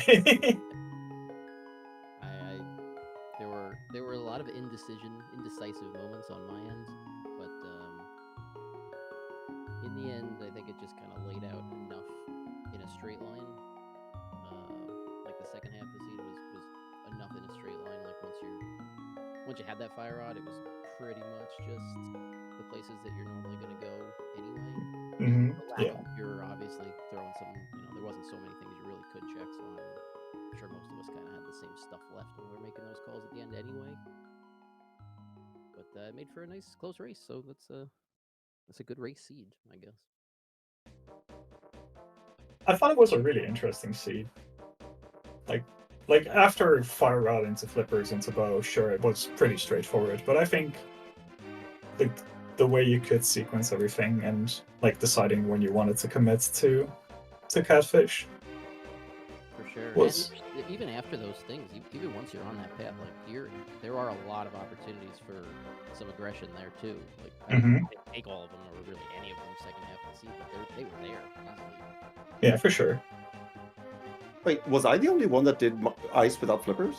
There were a lot of indecisive moments on my end, but in the end, I think it just kind of laid out enough in a straight line. Like the second half of the seed was enough in a straight line. Like once you had that fire rod, it was pretty much just the places that you're normally going to go anyway. Yeah. You're obviously throwing some, there wasn't so many things you really could check, so I'm sure most of us kind of had the same stuff left when we were making those calls at the end anyway. But it made for a nice close race, so that's a good race seed, I guess. I thought it was a really interesting seed. Like after fire rod into flippers into bow, sure, it was pretty straightforward. But I think the way you could sequence everything and like deciding when you wanted to commit to Catfish. For sure. Was... And even after those things, even once you're on that path, like there are a lot of opportunities for some aggression there too. Like I didn't take all of them or really any of them second half of the season, but they were there easily. Yeah, for sure. Wait, was I the only one that did ice without flippers?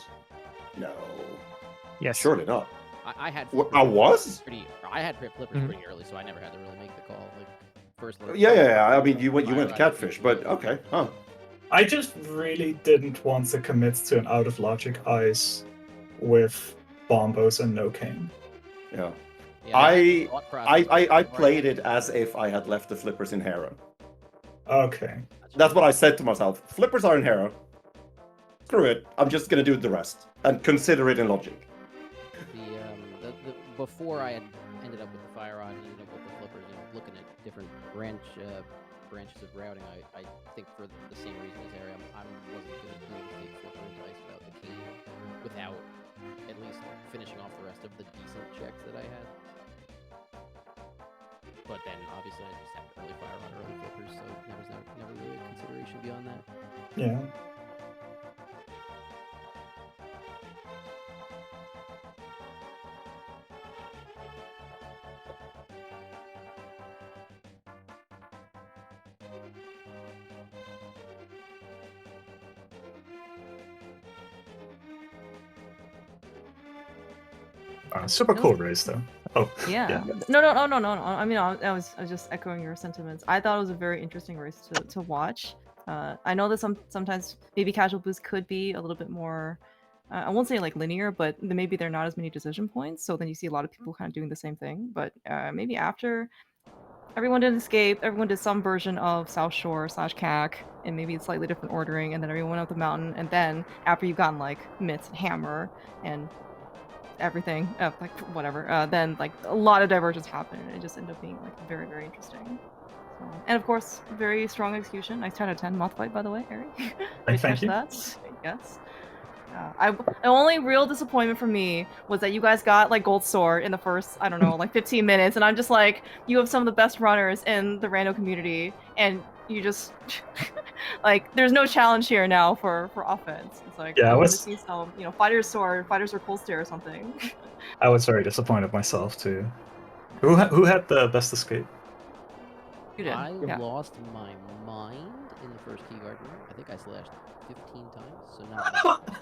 No. Yes. Surely not. I had. I was. I had flippers pretty early, so I never had to really make the call. Like first. Yeah. I mean, you went to Catfish, but okay, huh? I just really didn't want to commit to an out of logic ice with bombos and no king. Yeah. Yeah, I played it as if I had left the flippers in Hera. Okay. That's what I said to myself. Flippers are in Hera. Screw it. I'm just gonna do the rest and consider it in logic. Before I had ended up with the fire rod and ended up with the flippers, looking at different branches of routing, I think for the same reason as Harry, I wasn't gonna do the flippers ice without the key, without at least finishing off the rest of the decent checks that I had. But then obviously I just had early fire rod, early flippers, so there was never really a consideration beyond that. Yeah. Super cool race, though. Oh, yeah. No. I mean, I was just echoing your sentiments. I thought it was a very interesting race to watch. I know that sometimes maybe casual boosts could be a little bit more, I won't say like linear, but maybe there are not as many decision points. So then you see a lot of people kind of doing the same thing. But maybe after everyone did escape. Everyone did some version of South Shore / CAC, and maybe it's slightly different ordering. And then everyone went up the mountain. And then after you've gotten like Mitts and Hammer and everything, like whatever, then like a lot of divergence happened, and it just ended up being like very, very interesting. So, and of course, very strong execution. Nice 10 out of 10 moth fight, by the way, Eric. Thank you. That. Yes. The only real disappointment for me was that you guys got like gold sword in the first, I don't know, like 15 minutes, and I'm just like, you have some of the best runners in the rando community, and you just like, there's no challenge here now for offense. It's like, Yeah, I want to see some, fighter's sword, fighter's or cold stare or something. I was very disappointed myself too. Who had the best escape? You did. I Yeah. lost my mind in the first key guard room. I think I slashed 15 times, so not.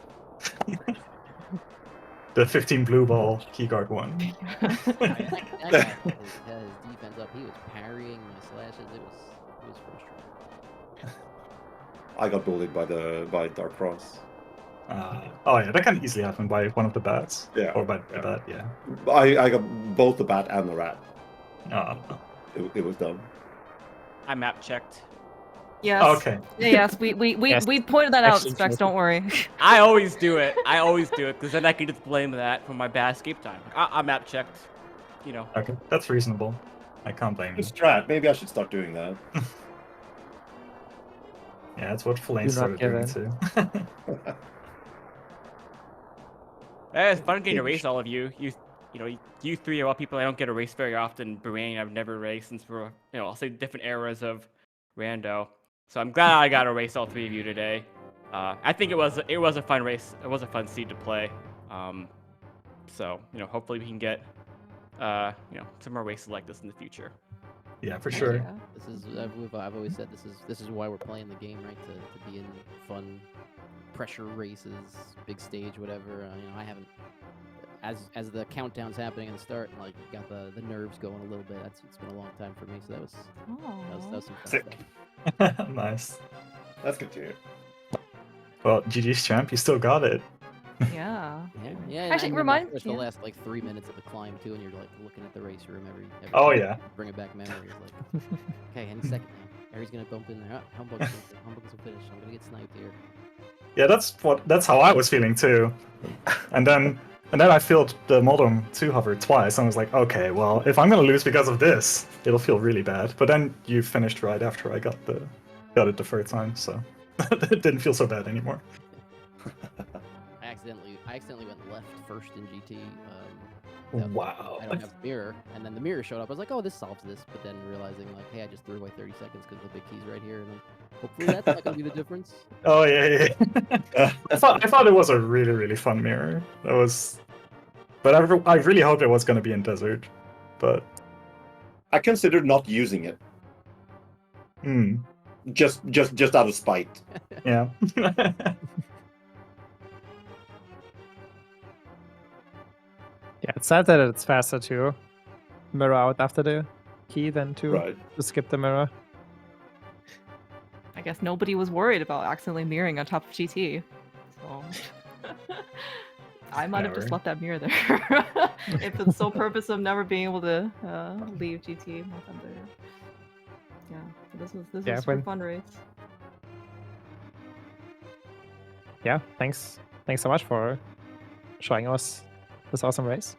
The 15 blue ball keyguard one. That guy had his defense up. He was parrying my slashes. It was frustrating. I got bullied by Dark Cross. Oh yeah, that can easily happen by one of the bats. Yeah. Or by the bat, yeah. I got both the bat and the rat. Oh. It was dumb. I map checked. Yes. Okay. Yes, we Yes. pointed that out, Excellent Specs, choice. don't worry. I always do it. Because then I can just blame that for my bad escape time. I map checked. Okay, that's reasonable. I can't blame you. Good strat. Maybe I should start doing that. Yeah, that's what Flame Do not started give doing in. too. It's fun getting to race all of you. You three are all people I don't get to race very often. Buane, I've never raced since we're, I'll say different eras of rando. So I'm glad I got to race all three of you today. I think it was a fun race. It was a fun seed to play. So hopefully we can get some more races like this in the future. Yeah, for sure. Yeah. This is I've always said this is why we're playing the game, right? To be in fun pressure races, big stage, whatever. I haven't, as the countdown's happening in the start, and like got the nerves going a little bit. It's been a long time for me, so that was some fun Sick. stuff. Nice. That's good to hear. Well, GG's champ, you still got it. Yeah. Yeah. Actually, and remind- of course, yeah. the last like 3 minutes of the climb too, and you're like looking at the race room every Oh, time, yeah. bringing back memories. Like, okay, any second now, Harry's gonna bump in there. Oh, Humbug's gonna finish. I'm gonna get sniped here. Yeah, that's how I was feeling too. And then I failed the Moldom 2 hover twice, and I was like, okay, well, if I'm gonna lose because of this, it'll feel really bad. But then you finished right after I got it the first time, so it didn't feel so bad anymore. I accidentally went left first in GT. Wow. I don't have the mirror, and then the mirror showed up. I was like, oh, this solves this. But then realizing like, hey, I just threw away 30 seconds because the big key's right here, and then hopefully that's not gonna be the difference. Oh yeah. I thought it was a really, really fun mirror. But I really hoped it was gonna be in desert. But I considered not using it, just out of spite. yeah. Yeah, it's sad that it's faster to mirror out after the key than to skip the mirror. I guess nobody was worried about accidentally mirroring on top of GT. So I might have just Never. left that mirror there. If for the sole purpose of never being able to leave GT. Yeah, this was a super fun race. Yeah, thanks so much for showing us this awesome race.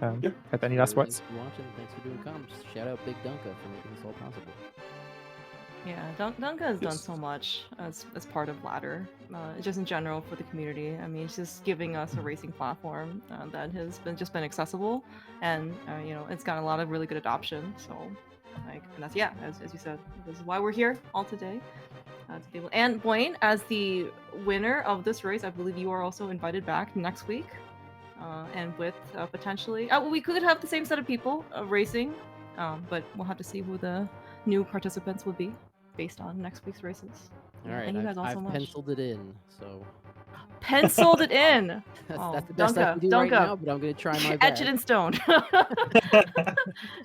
Yep. Have any last words? Thanks for watching. Thanks for doing comms. Shout out Big Dunka for making this all possible. Yeah, Dunka has done so much as part of Ladder, just in general for the community. I mean, it's just giving us a racing platform that has been accessible, and it's gotten a lot of really good adoption. So, and that's as you said, this is why we're here all today. To be able, and Buane, as the winner of this race, I believe you are also invited back next week, and with potentially, we could have the same set of people racing, but we'll have to see who the new participants will be based on next week's races. All right, Thank you guys all so I've much. penciled it in, so Penciled it in. that's the best I can do right now. But I'm gonna try my best. Etch it in stone.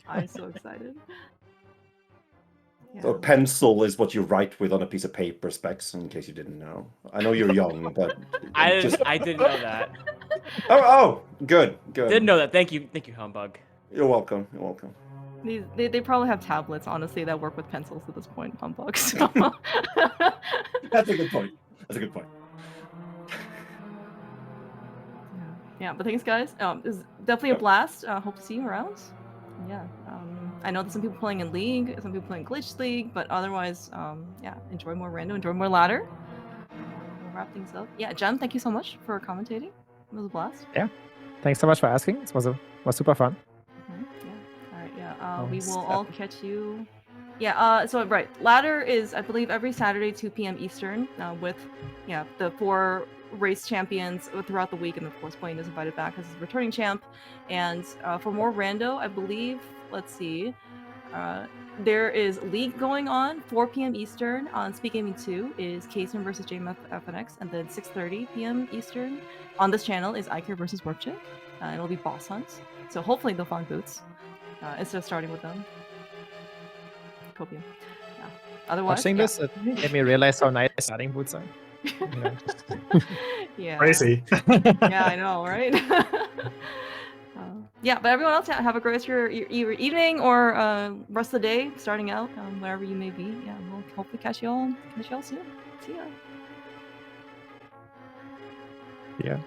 I'm so excited. So pencil is what you write with on a piece of paper, Specs, in case you didn't know. I know you're young, but I didn't know that. Oh, good. Didn't know that. Thank you, Humbug. You're welcome. They probably have tablets, honestly, that work with pencils at this point, humbug. So. That's a good point. That's a good point. Yeah, but thanks, guys. It's definitely a blast. Hope to see you around. Yeah, I know there's some people playing in League, some people playing Glitch League, but otherwise, yeah, enjoy more rando, enjoy more ladder. We'll wrap things up. Yeah, Jen, thank you so much for commentating. It was a blast. Yeah. Thanks so much for asking. It was super fun. Yeah. All right. Yeah. We Nice. will all catch you. Yeah. So right, ladder is I believe every Saturday 2 p.m. Eastern. With the 4 race champions throughout the week, and of course Buane is invited back as his returning champ. And for more rando, I believe. Let's see. There is League going on 4 p.m. Eastern on SpeedGaming 2 is Kaysen versus JMFNX, and then 6:30 p.m. Eastern on this channel is iCare versus Warpchick. It'll be boss hunts, so hopefully they'll find boots instead of starting with them. Copium. Yeah. Otherwise, Watching this, it made me realize how nice starting boots are. Yeah. Crazy. Yeah, I know, right? Yeah, but everyone else, have a great rest of your evening or rest of the day, starting out, wherever you may be. Yeah, we'll hopefully catch you all soon. See ya. Yeah.